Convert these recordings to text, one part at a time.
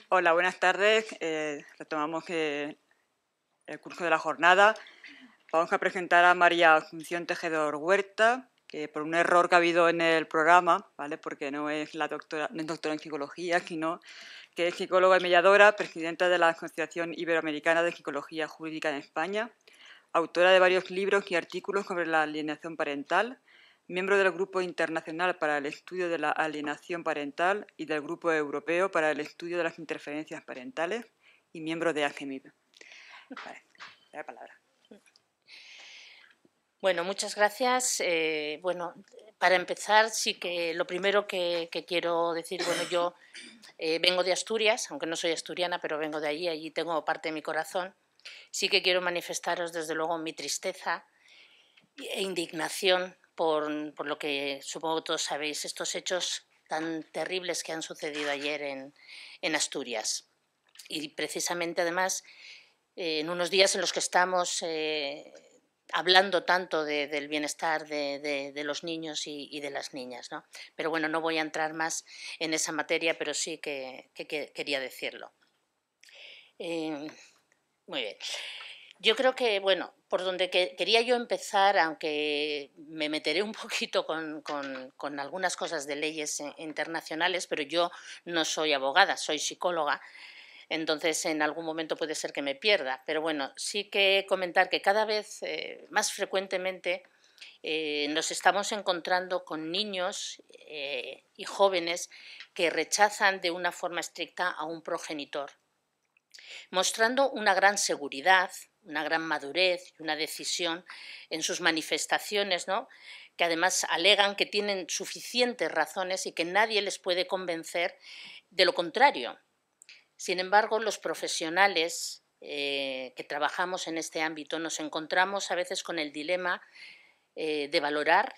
Hola, buenas tardes. Retomamos el curso de la jornada. Vamos a presentar a María Asunción Tejedor Huerta, que por un error que ha habido en el programa, ¿vale? Porque no es doctora en psicología, sino que es psicóloga y mediadora, presidenta de la Asociación Iberoamericana de Psicología Jurídica en España, autora de varios libros y artículos sobre la alienación parental, miembro del Grupo Internacional para el Estudio de la Alienación Parental y del Grupo Europeo para el Estudio de las Interferencias Parentales y miembro de AGEMIB. Vale, la palabra. Bueno, muchas gracias. Bueno, para empezar, sí que lo primero que quiero decir, bueno, yo vengo de Asturias, aunque no soy asturiana, pero vengo de allí tengo parte de mi corazón. Sí que quiero manifestaros, desde luego, mi tristeza e indignación por lo que supongo todos sabéis, estos hechos tan terribles que han sucedido ayer en Asturias. Y precisamente, además, en unos días en los que estamos hablando tanto del bienestar de los niños y de las niñas, ¿no? Pero bueno, no voy a entrar más en esa materia, pero sí que quería decirlo. Muy bien. Yo creo que, bueno, por donde quería yo empezar, aunque me meteré un poquito con algunas cosas de leyes internacionales, pero yo no soy abogada, soy psicóloga. Entonces, en algún momento puede ser que me pierda. Pero bueno, sí que comentar que cada vez más frecuentemente nos estamos encontrando con niños y jóvenes que rechazan de una forma estricta a un progenitor, mostrando una gran seguridad, una gran madurez y una decisión en sus manifestaciones, ¿no? Que además alegan que tienen suficientes razones y que nadie les puede convencer de lo contrario. Sin embargo, los profesionales que trabajamos en este ámbito nos encontramos a veces con el dilema de valorar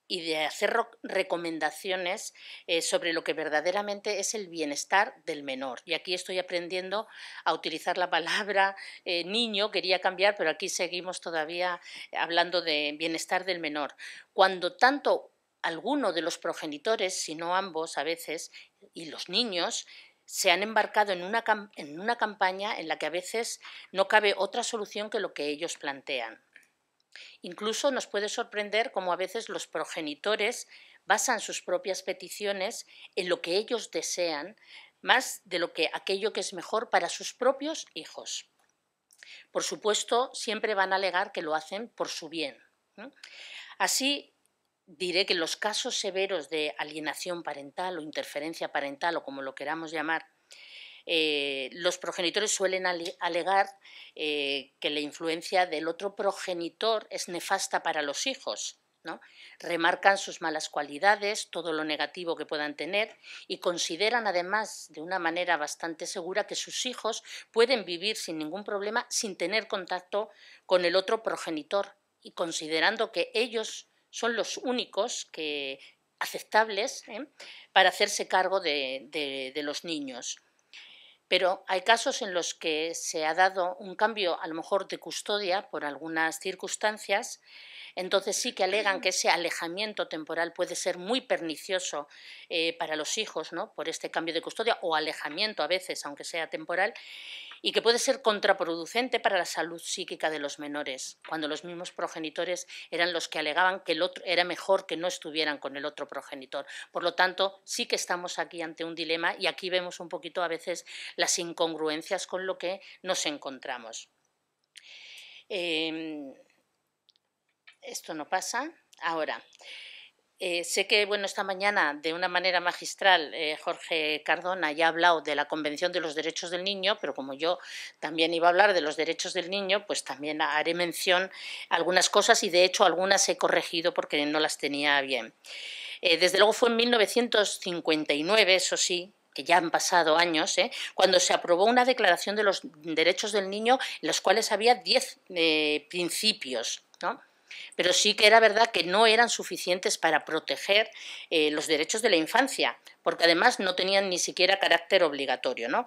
y de hacer recomendaciones sobre lo que verdaderamente es el bienestar del menor. Y aquí estoy aprendiendo a utilizar la palabra niño, quería cambiar, pero aquí seguimos todavía hablando de bienestar del menor. Cuando tanto alguno de los progenitores, si no ambos a veces, y los niños, se han embarcado en una campaña en la que a veces no cabe otra solución que lo que ellos plantean. Incluso nos puede sorprender cómo a veces los progenitores basan sus propias peticiones en lo que ellos desean, más de lo que aquello que es mejor para sus propios hijos. Por supuesto, siempre van a alegar que lo hacen por su bien. Así, diré que en los casos severos de alienación parental o interferencia parental, o como lo queramos llamar, los progenitores suelen alegar que la influencia del otro progenitor es nefasta para los hijos, ¿no? Remarcan sus malas cualidades, todo lo negativo que puedan tener y consideran además de una manera bastante segura que sus hijos pueden vivir sin ningún problema sin tener contacto con el otro progenitor y considerando que ellos son los únicos aceptables para hacerse cargo de los niños. Pero hay casos en los que se ha dado un cambio, a lo mejor de custodia, por algunas circunstancias. Entonces sí que alegan que ese alejamiento temporal puede ser muy pernicioso para los hijos, ¿no? Por este cambio de custodia o alejamiento a veces, aunque sea temporal, y que puede ser contraproducente para la salud psíquica de los menores, cuando los mismos progenitores eran los que alegaban que el otro era mejor que no estuvieran con el otro progenitor. Por lo tanto, sí que estamos aquí ante un dilema y aquí vemos un poquito a veces las incongruencias con lo que nos encontramos. Esto no pasa. Ahora, sé que esta mañana de una manera magistral Jorge Cardona ya ha hablado de la Convención de los Derechos del Niño, pero como yo también iba a hablar de los derechos del niño, pues también haré mención a algunas cosas y de hecho algunas he corregido porque no las tenía bien. Desde luego fue en 1959, eso sí, que ya han pasado años, cuando se aprobó una declaración de los derechos del niño en los cuales había 10 principios, ¿no? Pero sí que era verdad que no eran suficientes para proteger los derechos de la infancia, porque además no tenían ni siquiera carácter obligatorio, ¿no?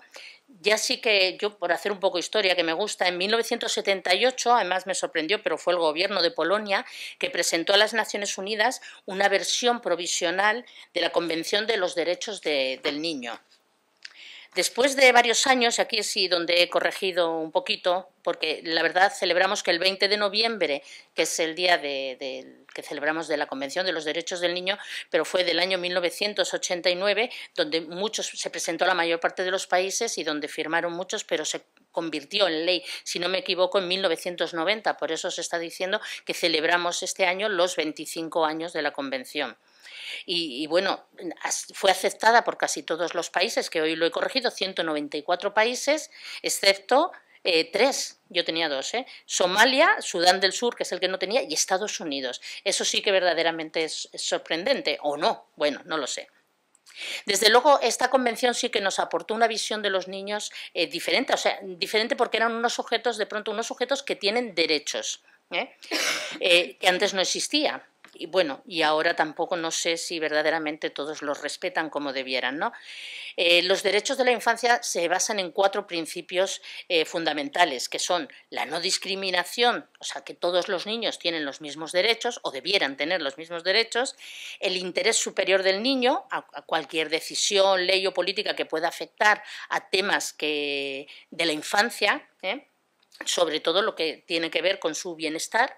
Ya sí que yo, por hacer un poco historia que me gusta, en 1978, además me sorprendió, pero fue el gobierno de Polonia que presentó a las Naciones Unidas una versión provisional de la Convención de los Derechos del Niño. Después de varios años, aquí sí donde he corregido un poquito, porque la verdad celebramos que el 20 de noviembre, que es el día que celebramos de la Convención de los Derechos del Niño, pero fue del año 1989, donde se presentó a la mayor parte de los países y donde firmaron muchos, pero se convirtió en ley, si no me equivoco, en 1990. Por eso se está diciendo que celebramos este año los 25 años de la Convención. Y bueno, fue aceptada por casi todos los países, que hoy lo he corregido, 194 países, excepto 3, yo tenía 2, Somalia, Sudán del Sur, que es el que no tenía, y Estados Unidos. Eso sí que verdaderamente es sorprendente, o no, bueno, no lo sé. Desde luego, esta convención sí que nos aportó una visión de los niños diferente, o sea, diferente porque eran unos sujetos, de pronto, unos sujetos que tienen derechos, que antes no existía. Y bueno, y ahora tampoco no sé si verdaderamente todos los respetan como debieran, ¿no? Los derechos de la infancia se basan en 4 principios fundamentales, que son la no discriminación, o sea, que todos los niños tienen los mismos derechos o debieran tener los mismos derechos, el interés superior del niño a cualquier decisión, ley o política que pueda afectar a temas de la infancia, sobre todo lo que tiene que ver con su bienestar,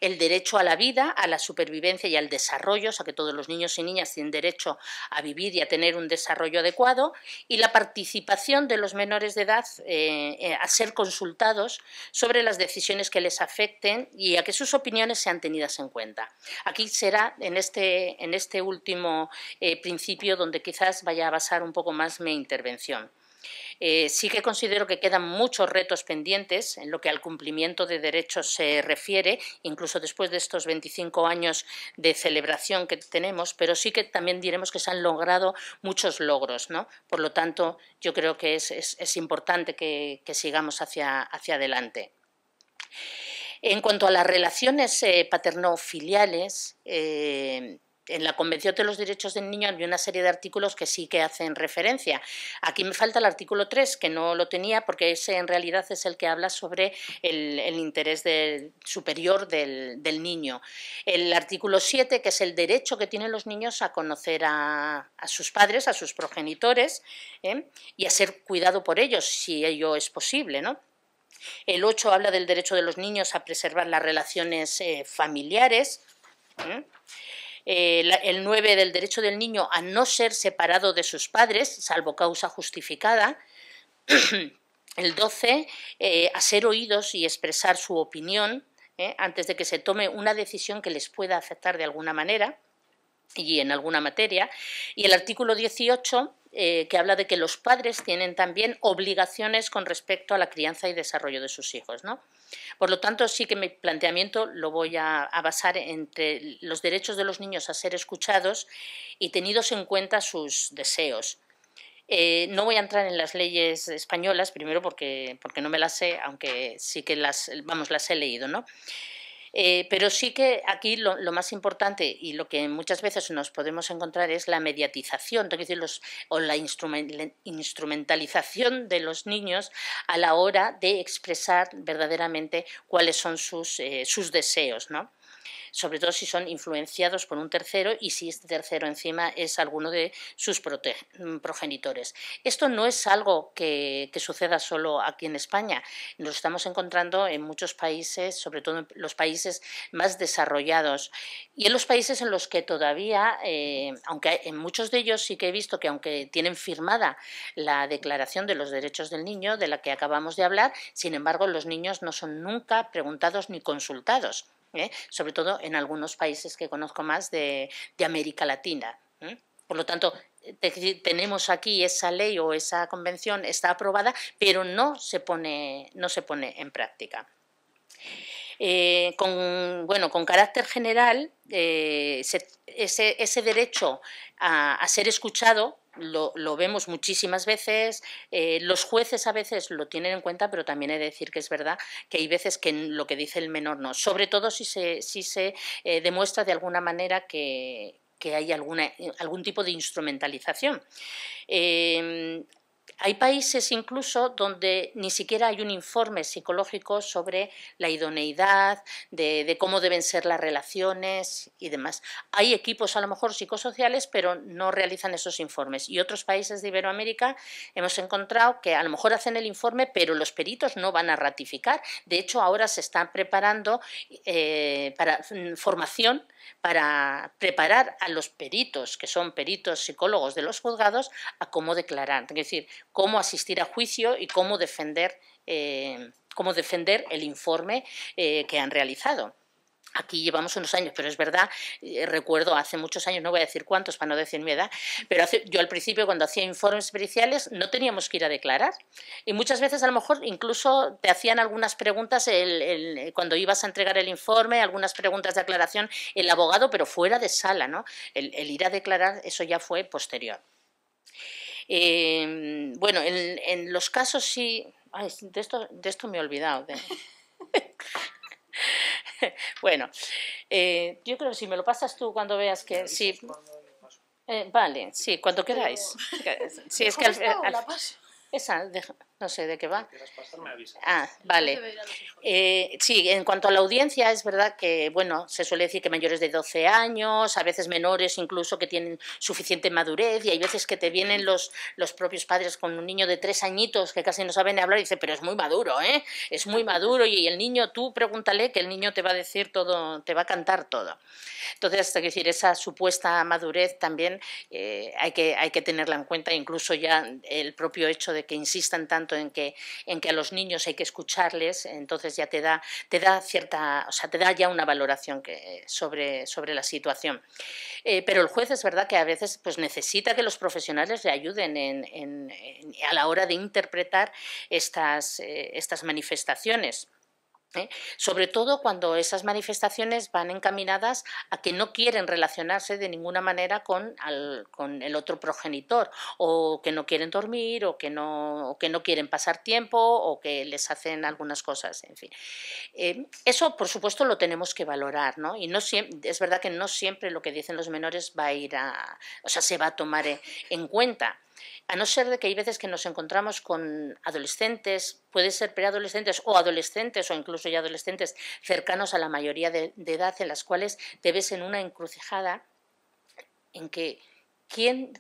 el derecho a la vida, a la supervivencia y al desarrollo, o sea que todos los niños y niñas tienen derecho a vivir y a tener un desarrollo adecuado, y la participación de los menores de edad a ser consultados sobre las decisiones que les afecten y a que sus opiniones sean tenidas en cuenta. Aquí será en este último principio donde quizás vaya a basar un poco más mi intervención. Sí que considero que quedan muchos retos pendientes en lo que al cumplimiento de derechos se refiere, incluso después de estos 25 años de celebración que tenemos, pero sí que también diremos que se han logrado muchos logros, ¿no? Por lo tanto, yo creo que es importante que sigamos hacia adelante. En cuanto a las relaciones paterno-filiales, en la Convención de los Derechos del Niño hay una serie de artículos que sí que hacen referencia. Aquí me falta el artículo 3, que no lo tenía, porque ese en realidad es el que habla sobre el interés superior del niño. El artículo 7, que es el derecho que tienen los niños a conocer a sus padres, a sus progenitores, y a ser cuidado por ellos, si ello es posible, ¿no? El 8 habla del derecho de los niños a preservar las relaciones familiares. El 9 del derecho del niño a no ser separado de sus padres, salvo causa justificada. El 12, a ser oídos y expresar su opinión antes de que se tome una decisión que les pueda afectar de alguna manera y en alguna materia. Y el artículo 18, que habla de que los padres tienen también obligaciones con respecto a la crianza y desarrollo de sus hijos, ¿no? Por lo tanto, sí que mi planteamiento lo voy a basar entre los derechos de los niños a ser escuchados y tenidos en cuenta sus deseos. No voy a entrar en las leyes españolas, primero porque no me las sé, aunque sí que las he leído, ¿no? Pero sí que aquí lo más importante y lo que muchas veces nos podemos encontrar es la mediatización, es decir, o la instrumentalización de los niños a la hora de expresar verdaderamente cuáles son sus deseos, ¿no? Sobre todo si son influenciados por un tercero y si este tercero encima es alguno de sus progenitores. Esto no es algo que suceda solo aquí en España, nos estamos encontrando en muchos países, sobre todo en los países más desarrollados y en los países en los que todavía, aunque en muchos de ellos sí que he visto que aunque tienen firmada la Declaración de los Derechos del Niño, de la que acabamos de hablar, sin embargo los niños no son nunca preguntados ni consultados. Sobre todo en algunos países que conozco más de América Latina. Por lo tanto, tenemos aquí esa ley o esa convención, está aprobada, pero no se pone en práctica. Con carácter general, ese derecho a ser escuchado lo vemos muchísimas veces, los jueces a veces lo tienen en cuenta, pero también he de decir que es verdad que hay veces que lo que dice el menor no, sobre todo si se demuestra de alguna manera que hay algún tipo de instrumentalización. Hay países incluso donde ni siquiera hay un informe psicológico sobre la idoneidad, de cómo deben ser las relaciones y demás. Hay equipos a lo mejor psicosociales, pero no realizan esos informes. Y otros países de Iberoamérica hemos encontrado que a lo mejor hacen el informe, pero los peritos no van a ratificar. De hecho, ahora se está preparando para formación para preparar a los peritos, que son peritos psicólogos de los juzgados, a cómo declarar, es decir, cómo asistir a juicio y cómo defender el informe que han realizado. Aquí llevamos unos años, pero es verdad, recuerdo hace muchos años, no voy a decir cuántos para no decir mi edad, pero yo al principio cuando hacía informes periciales no teníamos que ir a declarar y muchas veces a lo mejor incluso te hacían algunas preguntas cuando ibas a entregar el informe, algunas preguntas de aclaración el abogado, pero fuera de sala, ¿no? El ir a declarar, eso ya fue posterior. Bueno, en los casos sí... Ay, de esto me he olvidado. Bueno, yo creo que si me lo pasas tú cuando veas que... Sí, vale, sí, cuando queráis. Sí, es que esa, no sé de qué va. Ah, vale. Sí, en cuanto a la audiencia, es verdad que, bueno, se suele decir que mayores de 12 años, a veces menores incluso que tienen suficiente madurez, y hay veces que te vienen los propios padres con un niño de 3 añitos que casi no saben ni hablar y dicen, pero es muy maduro, ¿eh? Es muy maduro, y el niño, tú pregúntale que el niño te va a decir todo, te va a cantar todo. Entonces, es decir, esa supuesta madurez también hay que tenerla en cuenta, incluso ya el propio hecho de que insistan tanto en que a los niños hay que escucharles, entonces ya te da cierta, o sea, te da ya una valoración sobre la situación. Pero el juez es verdad que a veces pues necesita que los profesionales le ayuden a la hora de interpretar estas manifestaciones. Sobre todo cuando esas manifestaciones van encaminadas a que no quieren relacionarse de ninguna manera con el otro progenitor, o que no quieren dormir, o que no quieren pasar tiempo, o que les hacen algunas cosas, en fin. Eso, por supuesto, lo tenemos que valorar, ¿no? Y no siempre, es verdad que no siempre lo que dicen los menores va a ir se va a tomar en cuenta. A no ser de que hay veces que nos encontramos con adolescentes, puede ser preadolescentes o adolescentes o incluso ya adolescentes cercanos a la mayoría de edad, en las cuales te ves en una encrucijada en que ¿quién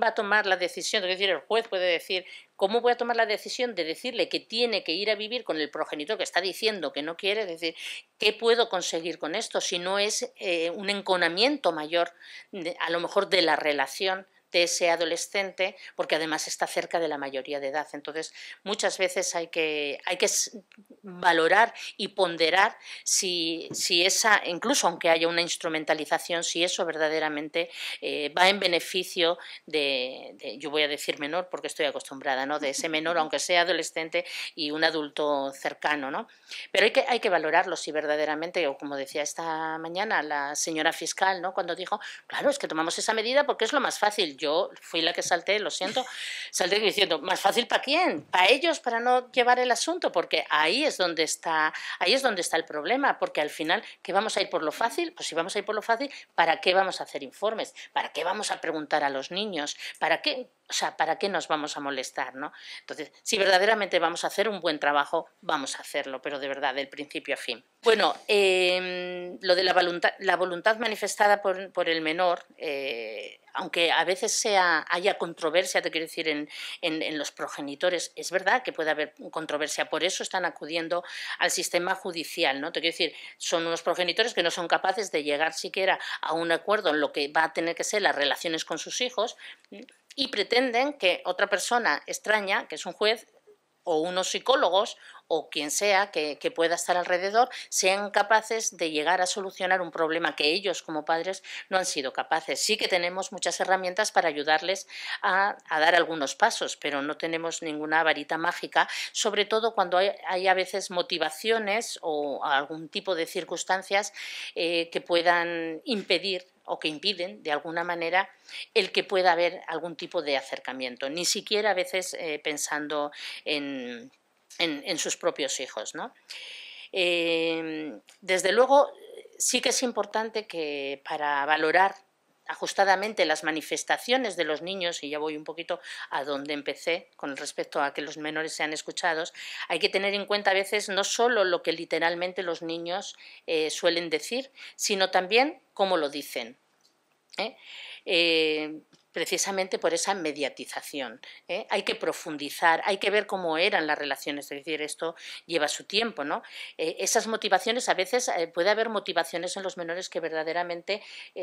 va a tomar la decisión? Es decir, el juez puede decir, ¿cómo voy a tomar la decisión de decirle que tiene que ir a vivir con el progenitor que está diciendo que no quiere? Es decir, ¿qué puedo conseguir con esto si no es un enconamiento mayor, a lo mejor, de la relación de ese adolescente, porque además está cerca de la mayoría de edad? Entonces, muchas veces hay que valorar y ponderar si esa, incluso aunque haya una instrumentalización, si eso verdaderamente va en beneficio yo voy a decir menor porque estoy acostumbrada, ¿no? De ese menor, aunque sea adolescente, y un adulto cercano, ¿no? Pero hay que valorarlo si verdaderamente, o como decía esta mañana la señora fiscal, ¿no? Cuando dijo, claro, es que tomamos esa medida porque es lo más fácil. Yo fui la que salté, lo siento, salté diciendo, ¿más fácil para quién? ¿Para ellos, para no llevar el asunto? Porque ahí es donde está el problema, porque al final, ¿qué vamos a ir por lo fácil? Pues si vamos a ir por lo fácil, ¿para qué vamos a hacer informes? ¿Para qué vamos a preguntar a los niños? ¿Para qué? O sea, ¿para qué nos vamos a molestar, no? Entonces, si verdaderamente vamos a hacer un buen trabajo, vamos a hacerlo, pero de verdad, del principio a fin. Bueno, lo de la voluntad manifestada por el menor, aunque a veces haya controversia, te quiero decir, en los progenitores, es verdad que puede haber controversia, por eso están acudiendo al sistema judicial, ¿no? Te quiero decir, son unos progenitores que no son capaces de llegar siquiera a un acuerdo en lo que va a tener que ser las relaciones con sus hijos, y pretenden que otra persona extraña, que es un juez, o unos psicólogos, o quien sea que pueda estar alrededor, sean capaces de llegar a solucionar un problema que ellos como padres no han sido capaces. Sí que tenemos muchas herramientas para ayudarles a dar algunos pasos, pero no tenemos ninguna varita mágica, sobre todo cuando hay a veces motivaciones o algún tipo de circunstancias que puedan impedir o que impiden, de alguna manera, el que pueda haber algún tipo de acercamiento, ni siquiera a veces pensando en sus propios hijos, ¿no? Desde luego, sí que es importante que para valorar ajustadamente las manifestaciones de los niños, y ya voy un poquito a donde empecé con respecto a que los menores sean escuchados, hay que tener en cuenta a veces no solo lo que literalmente los niños suelen decir, sino también cómo lo dicen. Precisamente por esa mediatización. Hay que profundizar, hay que ver cómo eran las relaciones, es decir, esto lleva su tiempo, ¿no? Esas motivaciones, a veces puede haber motivaciones en los menores que verdaderamente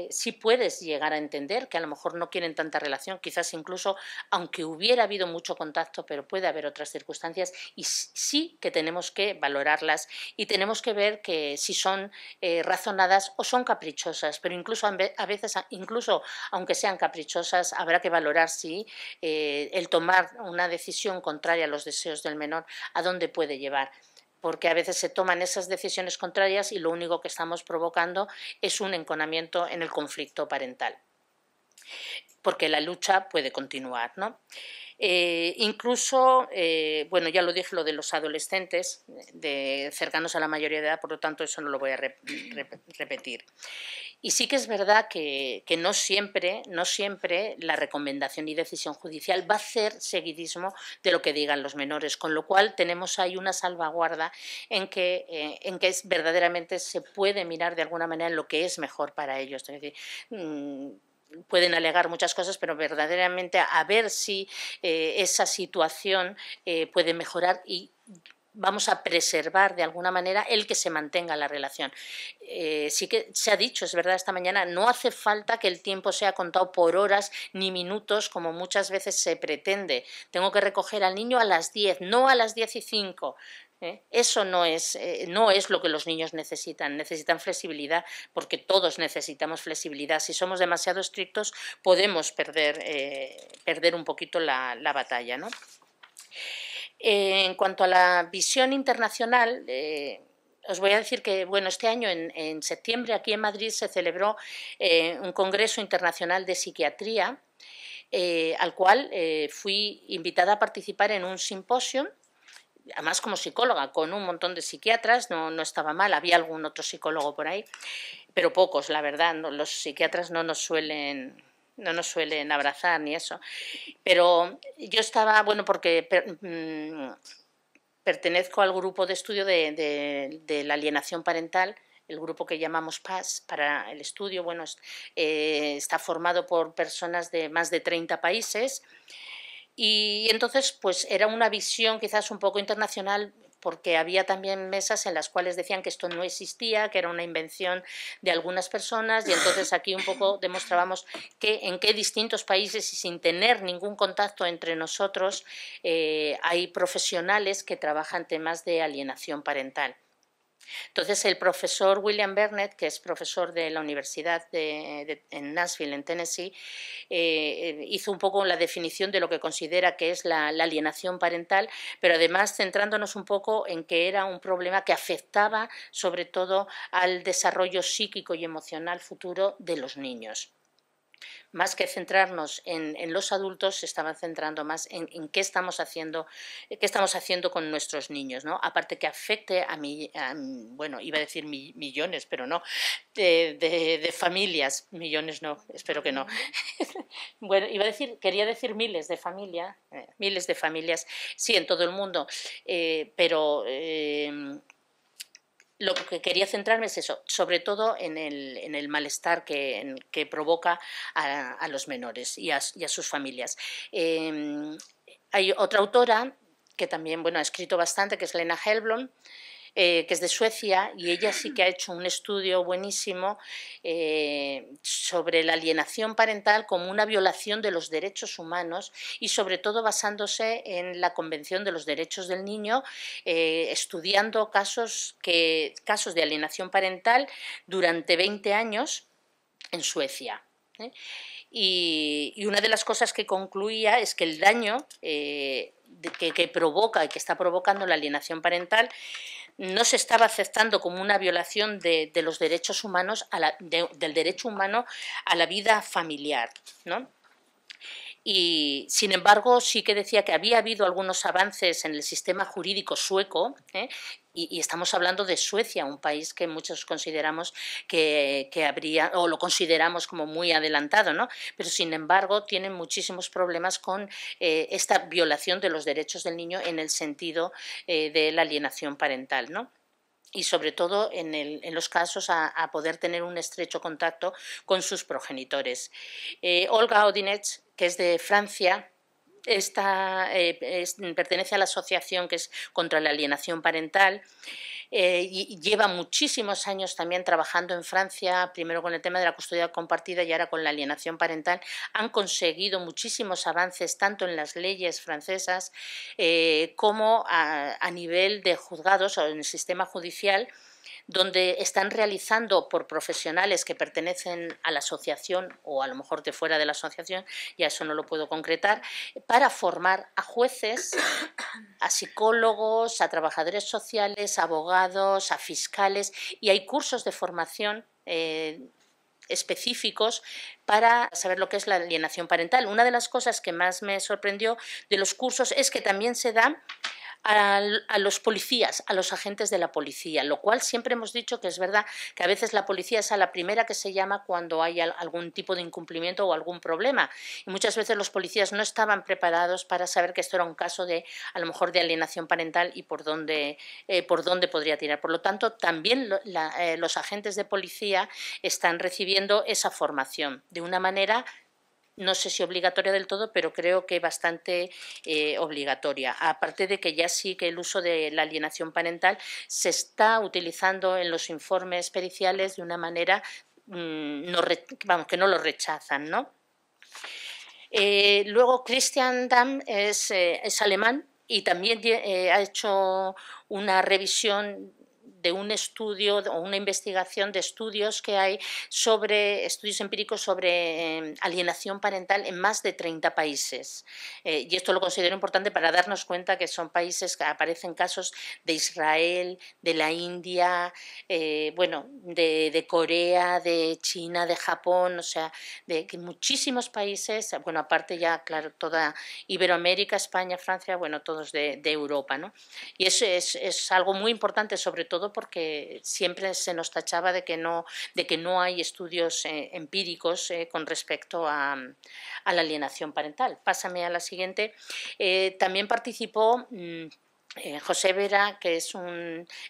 sí puedes llegar a entender, que a lo mejor no quieren tanta relación, quizás incluso, aunque hubiera habido mucho contacto, pero puede haber otras circunstancias y sí que tenemos que valorarlas y tenemos que ver que si son razonadas o son caprichosas, pero incluso a veces, incluso aunque sean caprichosas, habrá que valorar si el tomar una decisión contraria a los deseos del menor, a dónde puede llevar. Porque a veces se toman esas decisiones contrarias y lo único que estamos provocando es un enconamiento en el conflicto parental. Porque la lucha puede continuar, ¿no? Incluso, bueno, ya lo dije, lo de los adolescentes, cercanos a la mayoría de edad, por lo tanto eso no lo voy a repetir. Y sí que es verdad que no siempre la recomendación y decisión judicial va a hacer seguidismo de lo que digan los menores, con lo cual tenemos ahí una salvaguarda en que verdaderamente se puede mirar de alguna manera en lo que es mejor para ellos. Es decir, pueden alegar muchas cosas, pero verdaderamente a ver si esa situación puede mejorar y vamos a preservar de alguna manera el que se mantenga la relación. Sí que se ha dicho, es verdad, esta mañana, no hace falta que el tiempo sea contado por horas ni minutos, como muchas veces se pretende. Tengo que recoger al niño a las 10, no a las 10:05. Eso no es lo que los niños necesitan flexibilidad, porque todos necesitamos flexibilidad. Si somos demasiado estrictos podemos perder un poquito la batalla, ¿no? En cuanto a la visión internacional, os voy a decir que bueno, este año, en septiembre, aquí en Madrid se celebró un Congreso Internacional de Psiquiatría, al cual fui invitada a participar en un simposio, además como psicóloga, con un montón de psiquiatras, no estaba mal, había algún otro psicólogo por ahí, pero pocos, la verdad, los psiquiatras no nos suelen abrazar ni eso. Pero yo estaba, bueno, porque pertenezco al grupo de estudio de la alienación parental, el grupo que llamamos PAS para el estudio. Bueno, está formado por personas de más de 30 países y entonces pues era una visión quizás un poco internacional, porque había también mesas en las cuales decían que esto no existía, que era una invención de algunas personas, y entonces aquí un poco demostrábamos que en qué distintos países y sin tener ningún contacto entre nosotros hay profesionales que trabajan temas de alienación parental. Entonces, el profesor William Burnett, que es profesor de la Universidad en Nashville, en Tennessee, hizo un poco la definición de lo que considera que es la alienación parental, pero además centrándonos un poco en que era un problema que afectaba sobre todo al desarrollo psíquico y emocional futuro de los niños. Más que centrarnos en los adultos, se estaban centrando más en qué estamos haciendo con nuestros niños, ¿no? Aparte que afecte bueno, iba a decir millones, pero no, de familias, millones no, espero que no. Bueno, quería decir miles de familias, sí, en todo el mundo, pero lo que quería centrarme es eso, sobre todo en el malestar que provoca a los menores y a sus familias. Hay otra autora que también bueno, ha escrito bastante, que es Lena Hellblom, que es de Suecia, y ella sí que ha hecho un estudio buenísimo sobre la alienación parental como una violación de los derechos humanos y sobre todo basándose en la Convención de los Derechos del Niño, estudiando casos de alienación parental durante 20 años en Suecia. Y una de las cosas que concluía es que el daño que provoca y que está provocando la alienación parental no se estaba aceptando como una violación de los derechos humanos, del derecho humano a la vida familiar, ¿no? Y, sin embargo, sí que decía que había habido algunos avances en el sistema jurídico sueco, y estamos hablando de Suecia, un país que muchos consideramos que habría, o lo consideramos como muy adelantado, ¿no? Pero, sin embargo, tienen muchísimos problemas con esta violación de los derechos del niño en el sentido de la alienación parental, ¿no? Y sobre todo en los casos a poder tener un estrecho contacto con sus progenitores. Olga Odinets, que es de Francia, pertenece a la asociación que es contra la alienación parental, y lleva muchísimos años también trabajando en Francia, primero con el tema de la custodia compartida y ahora con la alienación parental. Han conseguido muchísimos avances tanto en las leyes francesas como a nivel de juzgados o en el sistema judicial, donde están realizando por profesionales que pertenecen a la asociación o a lo mejor de fuera de la asociación, ya eso no lo puedo concretar, para formar a jueces, a psicólogos, a trabajadores sociales, a abogados, a fiscales, y hay cursos de formación específicos para saber lo que es la alienación parental. Una de las cosas que más me sorprendió de los cursos es que también se da a los policías, a los agentes de la policía, lo cual siempre hemos dicho que es verdad que a veces la policía es a la primera que se llama cuando hay algún tipo de incumplimiento o algún problema, y muchas veces los policías no estaban preparados para saber que esto era un caso de, a lo mejor, de alienación parental y por dónde podría tirar. Por lo tanto, también los agentes de policía están recibiendo esa formación de una manera, no sé si obligatoria del todo, pero creo que bastante obligatoria. Aparte de que ya sí que el uso de la alienación parental se está utilizando en los informes periciales de una manera que no lo rechazan, ¿no? Luego Christian Damm es alemán y también ha hecho una revisión de un estudio o una investigación de estudios que hay sobre estudios empíricos sobre alienación parental en más de 30 países. Y esto lo considero importante para darnos cuenta que son países que aparecen casos de Israel, de la India, bueno, de Corea, de China, de Japón, o sea, de que muchísimos países, bueno, aparte ya, claro, toda Iberoamérica, España, Francia, bueno, todos de Europa, ¿no? Y eso es algo muy importante, sobre todo porque siempre se nos tachaba de que no hay estudios empíricos con respecto a la alienación parental. Pásame a la siguiente. También participó José Vera, que es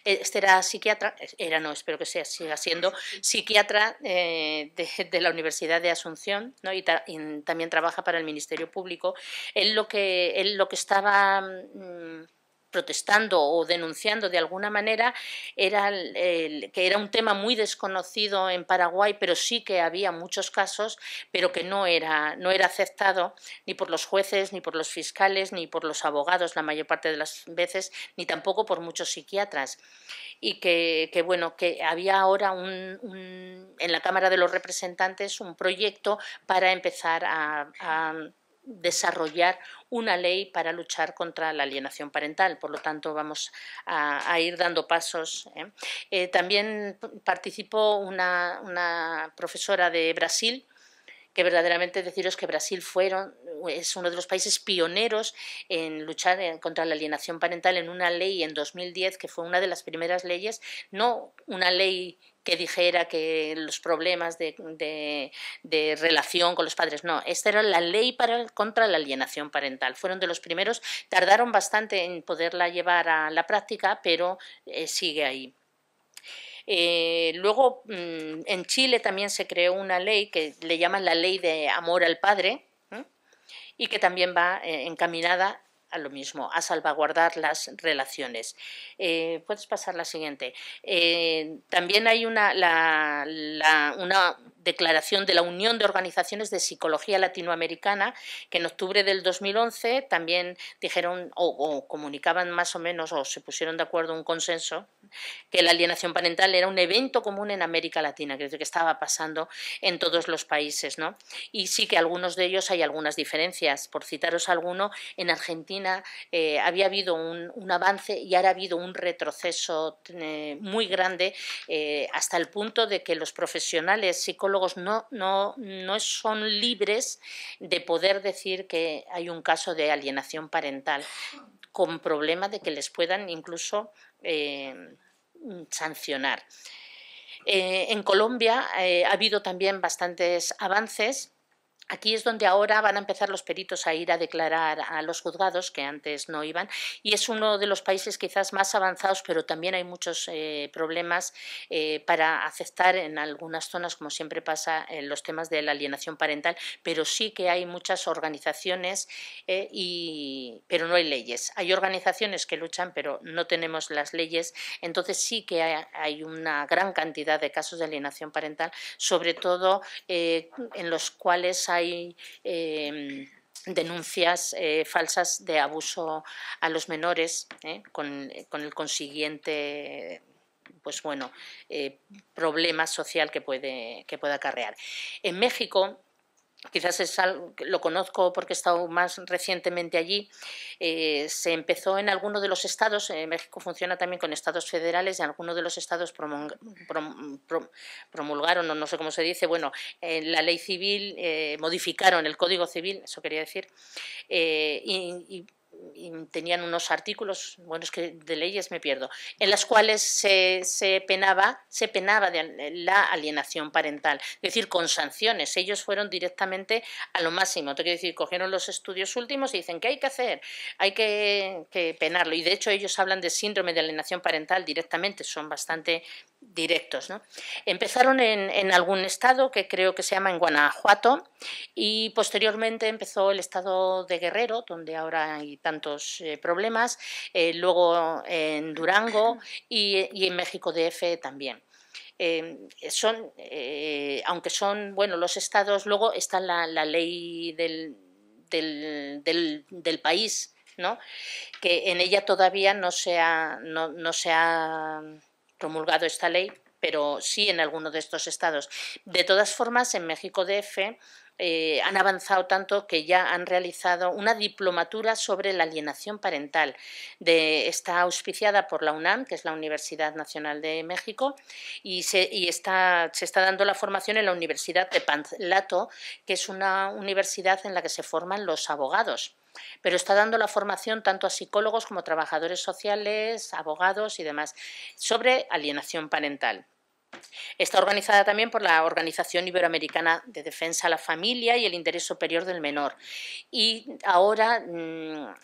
este era psiquiatra, espero que siga siendo psiquiatra de la Universidad de Asunción, ¿no? y también trabaja para el Ministerio Público. Él lo que estaba protestando o denunciando de alguna manera era que era un tema muy desconocido en Paraguay, pero sí que había muchos casos, pero que no era aceptado ni por los jueces, ni por los fiscales, ni por los abogados la mayor parte de las veces, ni tampoco por muchos psiquiatras. Y bueno, que había ahora en la Cámara de los Representantes un proyecto para empezar a desarrollar una ley para luchar contra la alienación parental. Por lo tanto, vamos a ir dando pasos. También participó una profesora de Brasil, que verdaderamente deciros que Brasil es uno de los países pioneros en luchar contra la alienación parental en una ley en 2010, que fue una de las primeras leyes, no una ley que dijera que los problemas de relación con los padres, no, esta era la ley contra la alienación parental. Fueron de los primeros, tardaron bastante en poderla llevar a la práctica, pero sigue ahí. Luego, en Chile también se creó una ley que le llaman la Ley de Amor al Padre, y que también va encaminada a lo mismo, a salvaguardar las relaciones. Puedes pasar la siguiente. También hay una declaración de la Unión de Organizaciones de Psicología Latinoamericana, que en octubre del 2011 también dijeron o comunicaban más o menos, o se pusieron de acuerdo, un consenso que la alienación parental era un evento común en América Latina, que estaba pasando en todos los países, ¿no? Y sí que algunos de ellos hay algunas diferencias. Por citaros alguno, en Argentina había habido un avance y ahora ha habido un retroceso muy grande, hasta el punto de que los profesionales psicólogos no son libres de poder decir que hay un caso de alienación parental, con problema de que les puedan incluso sancionar. En Colombia ha habido también bastantes avances. Aquí es donde ahora van a empezar los peritos a ir a declarar a los juzgados, que antes no iban, y es uno de los países quizás más avanzados, pero también hay muchos problemas para aceptar en algunas zonas, como siempre pasa en los temas de la alienación parental, pero sí que hay muchas organizaciones, pero no hay leyes. Hay organizaciones que luchan, pero no tenemos las leyes, entonces sí que hay una gran cantidad de casos de alienación parental, sobre todo en los cuales hay denuncias falsas de abuso a los menores, con el consiguiente pues bueno, problema social que puede acarrear. En México, quizás lo conozco porque he estado más recientemente allí, se empezó en alguno de los estados, México funciona también con estados federales, y en algunos de los estados promulgaron, o no sé cómo se dice, bueno, la ley civil, modificaron el Código Civil, eso quería decir, y tenían unos artículos, bueno, es que de leyes me pierdo, en las cuales se penaba de la alienación parental, es decir, con sanciones. Ellos fueron directamente a lo máximo, te quiero decir, cogieron los estudios últimos y dicen, ¿qué hay que hacer? Hay que penarlo, y de hecho ellos hablan de síndrome de alienación parental directamente, son bastante directos, ¿no? Empezaron en algún estado, que creo que se llama en Guanajuato, y posteriormente empezó el estado de Guerrero, donde ahora hay tantos problemas, luego en Durango y en México DF también. Aunque son, bueno, los estados, luego está la ley del país, ¿no? Que en ella todavía no se ha promulgado esta ley, pero sí en alguno de estos estados. De todas formas, en México DF han avanzado tanto que ya han realizado una diplomatura sobre la alienación parental. Está auspiciada por la UNAM, que es la Universidad Nacional de México, y se está dando la formación en la Universidad de Pantlato, que es una universidad en la que se forman los abogados. Pero está dando la formación tanto a psicólogos como a trabajadores sociales, abogados y demás, sobre alienación parental. Está organizada también por la Organización Iberoamericana de Defensa a la Familia y el Interés Superior del Menor. Y ahora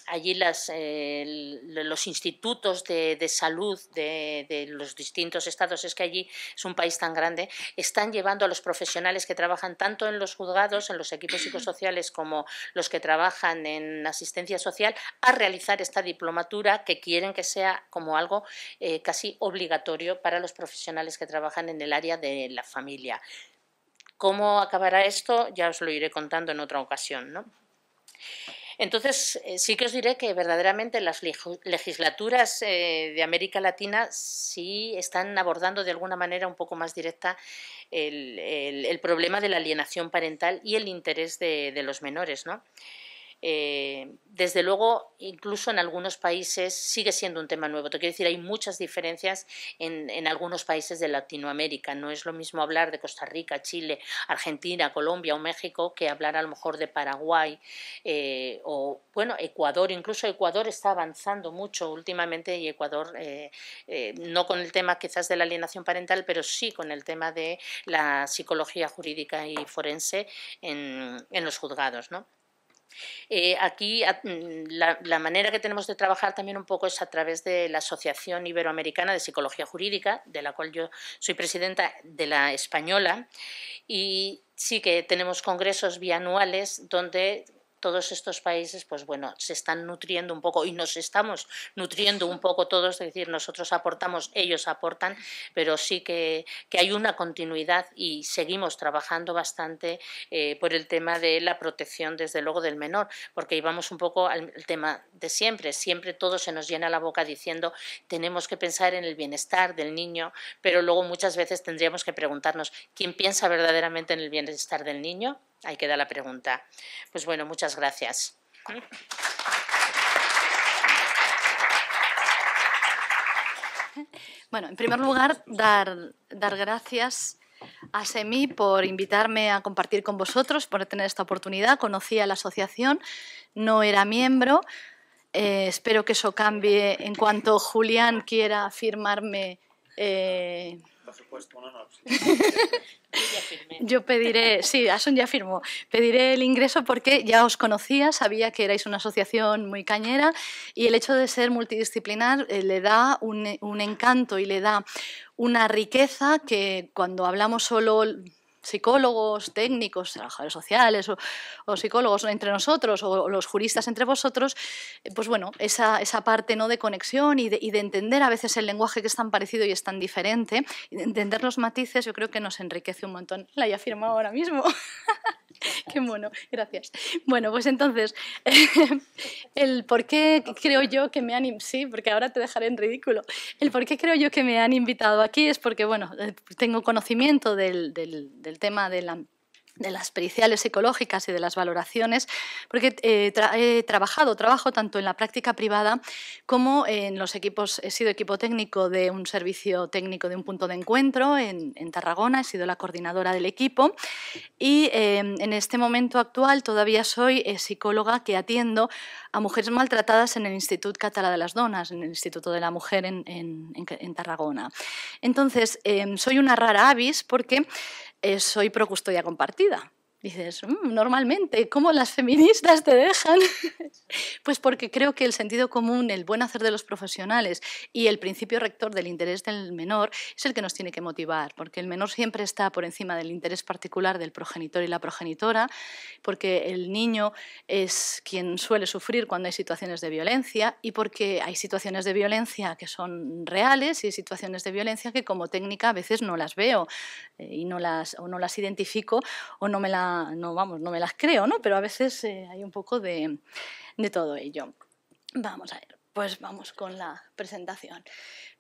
allí los institutos de salud de los distintos estados, es que allí es un país tan grande, están llevando a los profesionales que trabajan tanto en los juzgados, en los equipos psicosociales, como los que trabajan en asistencia social, a realizar esta diplomatura, que quieren que sea como algo casi obligatorio para los profesionales que trabajan en el área de la familia. ¿Cómo acabará esto? Ya os lo iré contando en otra ocasión, ¿no? Entonces, sí que os diré que verdaderamente las legislaturas de América Latina sí están abordando de alguna manera un poco más directa el problema de la alienación parental y el interés de los menores, ¿no? Desde luego, incluso en algunos países sigue siendo un tema nuevo. Te quiero decir, hay muchas diferencias en algunos países de Latinoamérica. No es lo mismo hablar de Costa Rica, Chile, Argentina, Colombia o México que hablar a lo mejor de Paraguay o, bueno, Ecuador. Incluso Ecuador está avanzando mucho últimamente, y Ecuador, no con el tema quizás de la alienación parental, pero sí con el tema de la psicología jurídica y forense en los juzgados, ¿no? Aquí la manera que tenemos de trabajar también un poco es a través de la Asociación Iberoamericana de Psicología Jurídica, de la cual yo soy presidenta, de la española, y sí que tenemos congresos bianuales donde todos estos países, pues bueno, se están nutriendo un poco y nos estamos nutriendo un poco todos, es decir, nosotros aportamos, ellos aportan, pero sí que hay una continuidad y seguimos trabajando bastante por el tema de la protección, desde luego, del menor, porque íbamos un poco al tema de siempre, siempre todo se nos llena la boca diciendo tenemos que pensar en el bienestar del niño, pero luego muchas veces tendríamos que preguntarnos ¿quién piensa verdaderamente en el bienestar del niño? Ahí queda la pregunta. Pues bueno, muchas gracias. Bueno, en primer lugar, dar gracias a SEMI por invitarme a compartir con vosotros, por tener esta oportunidad. Conocí a la asociación, no era miembro. Espero que eso cambie en cuanto Julián quiera firmarme. Por supuesto, un honor. Yo pediré, sí, Asun ya firmó, pediré el ingreso porque ya os conocía, sabía que erais una asociación muy cañera y el hecho de ser multidisciplinar le da un encanto y le da una riqueza que cuando hablamos solo psicólogos, técnicos, trabajadores sociales o psicólogos entre nosotros o los juristas entre vosotros, pues bueno, esa parte, ¿no?, de conexión y de entender a veces el lenguaje que es tan parecido y es tan diferente, y de entender los matices, yo creo que nos enriquece un montón. La he firmado ahora mismo. Qué mono, gracias. Bueno, pues entonces, el por qué creo yo que me han... Sí, porque ahora te dejaré en ridículo. El por qué creo yo que me han invitado aquí es porque, bueno, tengo conocimiento del tema de las periciales psicológicas y de las valoraciones, porque trabajo tanto en la práctica privada como en los equipos. He sido equipo técnico de un servicio técnico de un punto de encuentro en Tarragona, he sido la coordinadora del equipo y en este momento actual todavía soy psicóloga que atiendo a mujeres maltratadas en el Institut Català de las Dones, en el Instituto de la Mujer en Tarragona. Entonces, soy una rara avis porque soy pro custodia compartida. Dices, normalmente, ¿cómo las feministas te dejan? Pues porque creo que el sentido común, el buen hacer de los profesionales y el principio rector del interés del menor es el que nos tiene que motivar, porque el menor siempre está por encima del interés particular del progenitor y la progenitora, porque el niño es quien suele sufrir cuando hay situaciones de violencia y porque hay situaciones de violencia que son reales y hay situaciones de violencia que como técnica a veces no las veo y no las identifico o no me las creo, ¿no? Pero a veces hay un poco de todo ello. Vamos a ver, pues vamos con la presentación.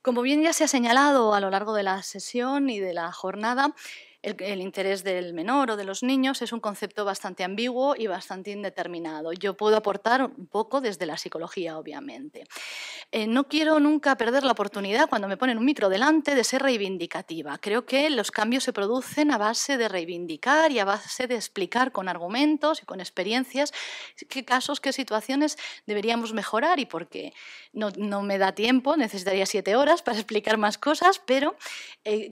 Como bien ya se ha señalado a lo largo de la sesión y de la jornada, el interés del menor o de los niños es un concepto bastante ambiguo y bastante indeterminado. Yo puedo aportar un poco desde la psicología, obviamente. No quiero nunca perder la oportunidad, cuando me ponen un micro delante, de ser reivindicativa. Creo que los cambios se producen a base de reivindicar y a base de explicar con argumentos y con experiencias qué casos, qué situaciones deberíamos mejorar y por qué. No me da tiempo, necesitaría 7 horas para explicar más cosas, pero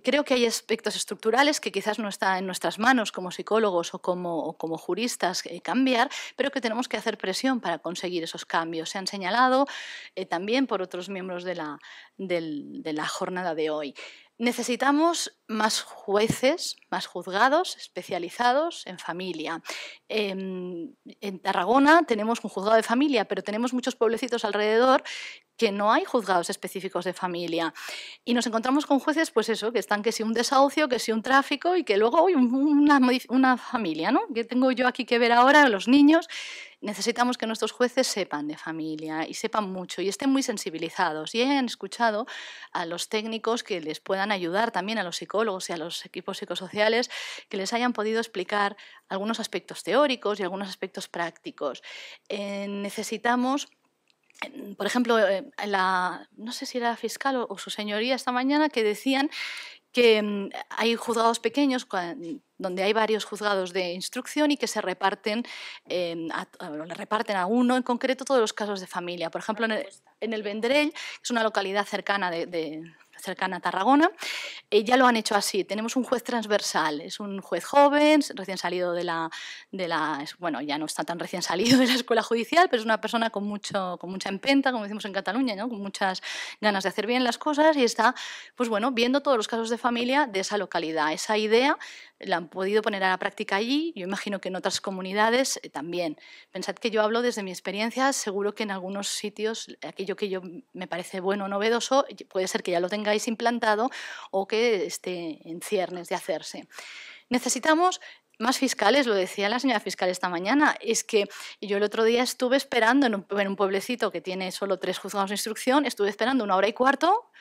creo que hay aspectos estructurales que quizás no está en nuestras manos como psicólogos o como juristas cambiar, pero que tenemos que hacer presión para conseguir esos cambios. Se han señalado también por otros miembros de la jornada de hoy. Necesitamos más jueces, más juzgados especializados en familia. En Tarragona tenemos un juzgado de familia, pero tenemos muchos pueblecitos alrededor que no hay juzgados específicos de familia. Y nos encontramos con jueces, pues eso, que están que si un desahucio, que si un tráfico y que luego hay una familia, ¿no? Que tengo yo aquí que ver ahora, los niños. Necesitamos que nuestros jueces sepan de familia y sepan mucho y estén muy sensibilizados y hayan escuchado a los técnicos que les puedan ayudar, también a los psicólogos y a los equipos psicosociales, que les hayan podido explicar algunos aspectos teóricos y algunos aspectos prácticos. Necesitamos... Por ejemplo, no sé si era fiscal o su señoría esta mañana, que decían que hay juzgados pequeños donde hay varios juzgados de instrucción y que se reparten, le reparten a uno en concreto todos los casos de familia. Por ejemplo, en el Vendrell, que es una localidad cercana cercana a Tarragona. Ya lo han hecho así. Tenemos un juez transversal. Es un juez joven, recién salido bueno, ya no está tan recién salido de la escuela judicial, pero es una persona con mucha empenta, como decimos en Cataluña, ¿no? Con muchas ganas de hacer bien las cosas y está, pues bueno, viendo todos los casos de familia de esa localidad. Esa idea la han podido poner a la práctica allí. Yo imagino que en otras comunidades también. Pensad que yo hablo desde mi experiencia. Seguro que en algunos sitios aquello que yo me parece bueno o novedoso puede ser que ya lo tengáis implantado o que esté en ciernes de hacerse. Necesitamos más fiscales, lo decía la señora fiscal esta mañana. Es que yo el otro día estuve esperando en un pueblecito que tiene solo 3 juzgados de instrucción, estuve esperando 1 hora y cuarto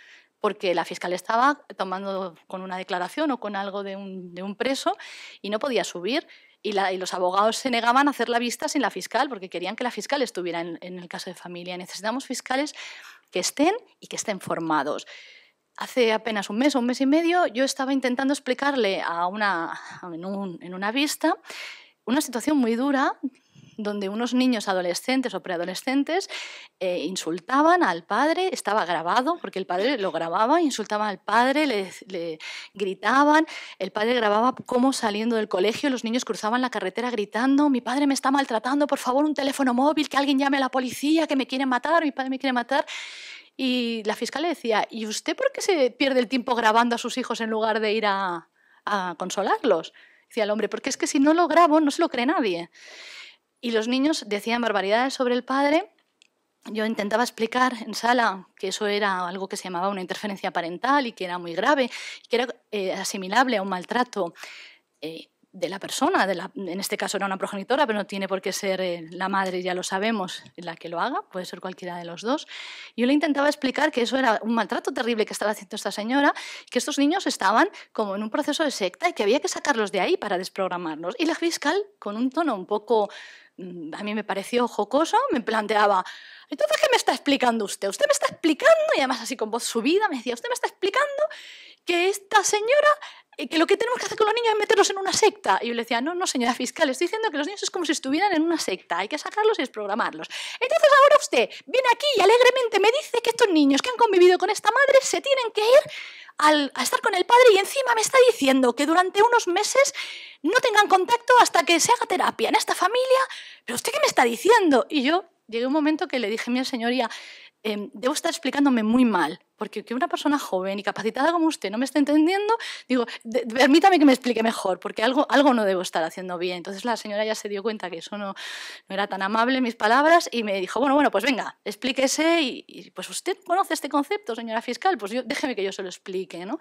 porque la fiscal estaba tomando con una declaración o con algo de un preso y no podía subir. Y los abogados se negaban a hacer la vista sin la fiscal porque querían que la fiscal estuviera en el caso de familia. Necesitamos fiscales que estén y que estén formados. Hace apenas un mes o un mes y medio yo estaba intentando explicarle en una vista una situación muy dura donde unos niños adolescentes o preadolescentes insultaban al padre, estaba grabado porque el padre lo grababa, insultaban al padre, le gritaban, el padre grababa cómo saliendo del colegio los niños cruzaban la carretera gritando: mi padre me está maltratando, por favor un teléfono móvil, que alguien llame a la policía, que me quieren matar, mi padre me quiere matar. Y la fiscal le decía: ¿y usted por qué se pierde el tiempo grabando a sus hijos en lugar de ir a consolarlos? Decía el hombre: porque es que si no lo grabo no se lo cree nadie. Y los niños decían barbaridades sobre el padre. Yo intentaba explicar en sala que eso era algo que se llamaba una interferencia parental y que era muy grave, que era asimilable a un maltrato de la persona, en este caso era una progenitora, pero no tiene por qué ser la madre, ya lo sabemos, la que lo haga, puede ser cualquiera de los dos. Yo le intentaba explicar que eso era un maltrato terrible que estaba haciendo esta señora, que estos niños estaban como en un proceso de secta y que había que sacarlos de ahí para desprogramarlos. Y la fiscal, con un tono un poco, a mí me pareció jocoso, me planteaba: ¿entonces qué me está explicando usted? Usted me está explicando, y además así con voz subida, me decía: usted me está explicando que esta señora, que lo que tenemos que hacer con los niños es meterlos en una secta. Y yo le decía: no, señora fiscal, estoy diciendo que los niños es como si estuvieran en una secta, hay que sacarlos y desprogramarlos. Entonces ahora usted viene aquí y alegremente me dice que estos niños que han convivido con esta madre se tienen que ir a estar con el padre, y encima me está diciendo que durante unos meses no tengan contacto hasta que se haga terapia en esta familia. ¿Pero usted qué me está diciendo? Y yo llegué a un momento que le dije: mira, señoría, debo estar explicándome muy mal, porque que una persona joven y capacitada como usted no me esté entendiendo, digo, permítame que me explique mejor, porque algo no debo estar haciendo bien. Entonces la señora ya se dio cuenta que eso no era tan amable mis palabras y me dijo: bueno, pues venga, explíquese y pues usted conoce este concepto, señora fiscal, pues déjeme que yo se lo explique, ¿no?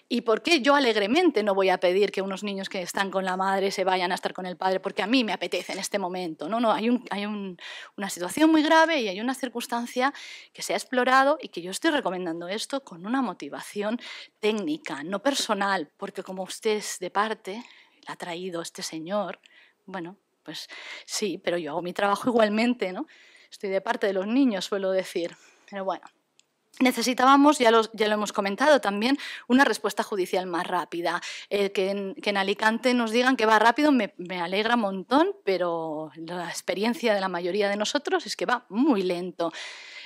¿Y por qué yo alegremente no voy a pedir que unos niños que están con la madre se vayan a estar con el padre porque a mí me apetece en este momento? No, hay una situación muy grave y hay una circunstancia que se ha explorado y que yo estoy recomendando esto con una motivación técnica, no personal, porque como usted es de parte, la ha traído este señor, bueno, pues sí, pero yo hago mi trabajo igualmente, ¿no? Estoy de parte de los niños, suelo decir, pero bueno. Necesitábamos, ya lo hemos comentado también, una respuesta judicial más rápida. Que en Alicante nos digan que va rápido me alegra un montón, pero la experiencia de la mayoría de nosotros es que va muy lento.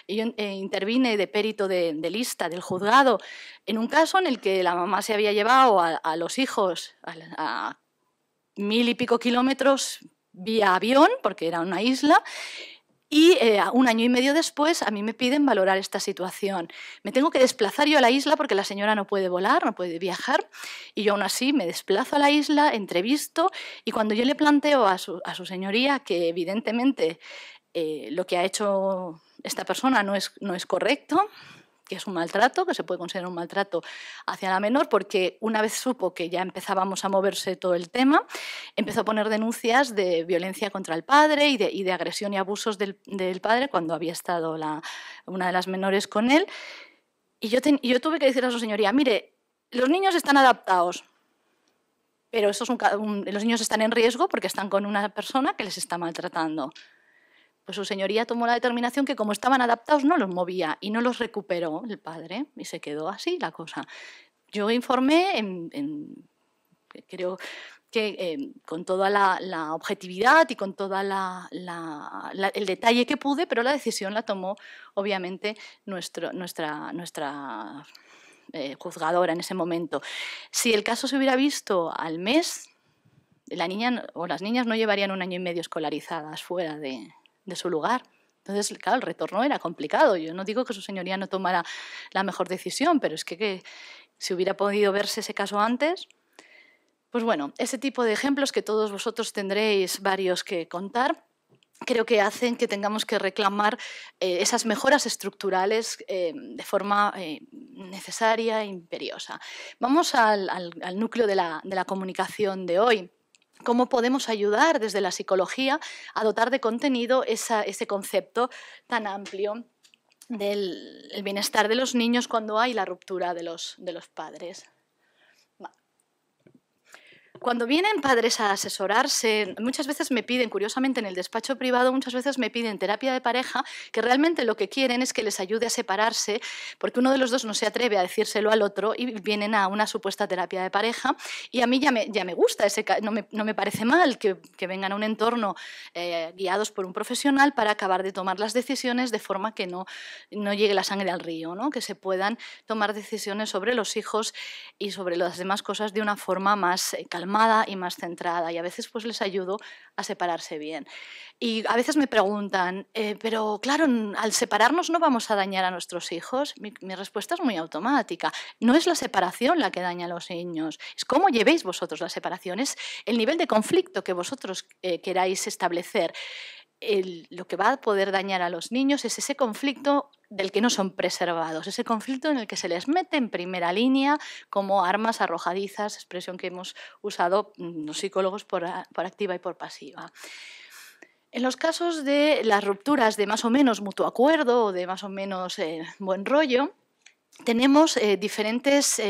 Yo intervine de perito de lista del juzgado en un caso en el que la mamá se había llevado a los hijos a 1000 y pico kilómetros vía avión, porque era una isla. Y 1 año y medio después a mí me piden valorar esta situación. Me tengo que desplazar yo a la isla porque la señora no puede volar, no puede viajar, y yo aún así me desplazo a la isla, entrevisto, y cuando yo le planteo a su señoría que evidentemente lo que ha hecho esta persona no es correcto, que es un maltrato, que se puede considerar un maltrato hacia la menor, porque una vez supo que ya empezábamos a moverse todo el tema, empezó a poner denuncias de violencia contra el padre y de agresión y abusos del padre cuando había estado una de las menores con él. Y yo tuve que decir a su señoría: mire, los niños están adaptados, pero los niños están en riesgo porque están con una persona que les está maltratando. Pues su señoría tomó la determinación que como estaban adaptados no los movía y no los recuperó el padre y se quedó así la cosa. Yo informé, creo que con toda la objetividad y con todo el detalle que pude, pero la decisión la tomó obviamente nuestra juzgadora en ese momento. Si el caso se hubiera visto al mes, la niña o las niñas no llevarían 1 año y medio escolarizadas fuera de su lugar. Entonces, claro, el retorno era complicado. Yo no digo que su señoría no tomara la mejor decisión, pero es que si hubiera podido verse ese caso antes. Pues bueno, ese tipo de ejemplos que todos vosotros tendréis varios que contar, creo que hacen que tengamos que reclamar esas mejoras estructurales de forma necesaria e imperiosa. Vamos al núcleo de la comunicación de hoy. ¿Cómo podemos ayudar desde la psicología a dotar de contenido ese concepto tan amplio del bienestar de los niños cuando hay la ruptura de los padres? Cuando vienen padres a asesorarse, muchas veces me piden, curiosamente en el despacho privado, muchas veces me piden terapia de pareja, que realmente lo que quieren es que les ayude a separarse, porque uno de los dos no se atreve a decírselo al otro y vienen a una supuesta terapia de pareja. Y a mí ya me gusta, no me parece mal que vengan a un entorno guiados por un profesional para acabar de tomar las decisiones de forma que no llegue la sangre al río, ¿no? Que se puedan tomar decisiones sobre los hijos y sobre las demás cosas de una forma más calmada y más centrada, y a veces pues les ayudo a separarse bien. Y a veces me preguntan, pero claro, al separarnos no vamos a dañar a nuestros hijos. Mi respuesta es muy automática. No es la separación la que daña a los niños, es cómo llevéis vosotros la separación, es el nivel de conflicto que vosotros queráis establecer. Lo que va a poder dañar a los niños es ese conflicto del que no son preservados, ese conflicto en el que se les mete en primera línea como armas arrojadizas, expresión que hemos usado los psicólogos por activa y por pasiva. En los casos de las rupturas de más o menos mutuo acuerdo o de más o menos buen rollo, tenemos diferentes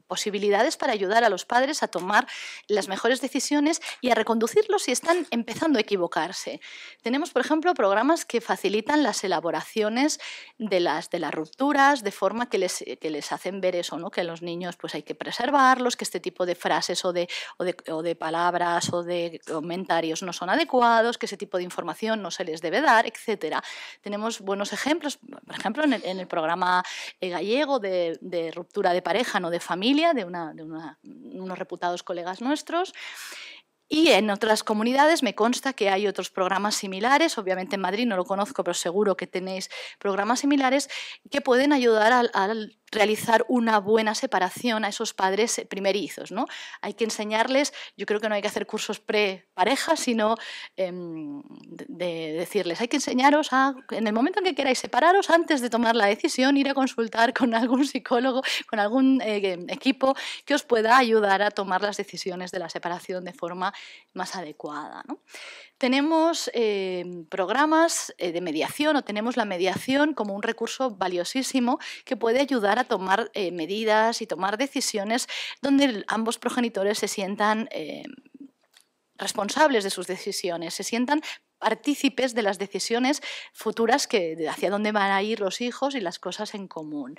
posibilidades para ayudar a los padres a tomar las mejores decisiones y a reconducirlos si están empezando a equivocarse. Tenemos, por ejemplo, programas que facilitan las elaboraciones de las rupturas, de forma que les hacen ver eso, ¿no? Que a los niños pues, hay que preservarlos, que este tipo de frases o de palabras o de comentarios no son adecuados, que ese tipo de información no se les debe dar, etc. Tenemos buenos ejemplos, por ejemplo, en el programa gallego de ruptura de pareja, no de familia, de unos reputados colegas nuestros. Y en otras comunidades me consta que hay otros programas similares, obviamente en Madrid no lo conozco, pero seguro que tenéis programas similares que pueden ayudar a realizar una buena separación a esos padres primerizos, ¿no? Hay que enseñarles, yo creo que no hay que hacer cursos pre-pareja, sino de decirles, hay que enseñaros en el momento en que queráis separaros, antes de tomar la decisión, ir a consultar con algún psicólogo, con algún equipo que os pueda ayudar a tomar las decisiones de la separación de forma más adecuada, ¿no? Tenemos programas de mediación, o tenemos la mediación como un recurso valiosísimo que puede ayudar a tomar medidas y tomar decisiones donde ambos progenitores se sientan responsables de sus decisiones, se sientan partícipes de las decisiones futuras hacia dónde van a ir los hijos y las cosas en común.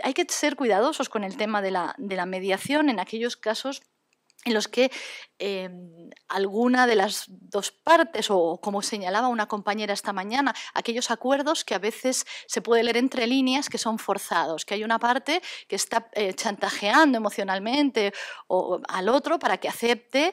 Hay que ser cuidadosos con el tema de la mediación en aquellos casos en los que alguna de las dos partes, o como señalaba una compañera esta mañana, aquellos acuerdos que a veces se puede leer entre líneas que son forzados, que hay una parte que está chantajeando emocionalmente al otro para que acepte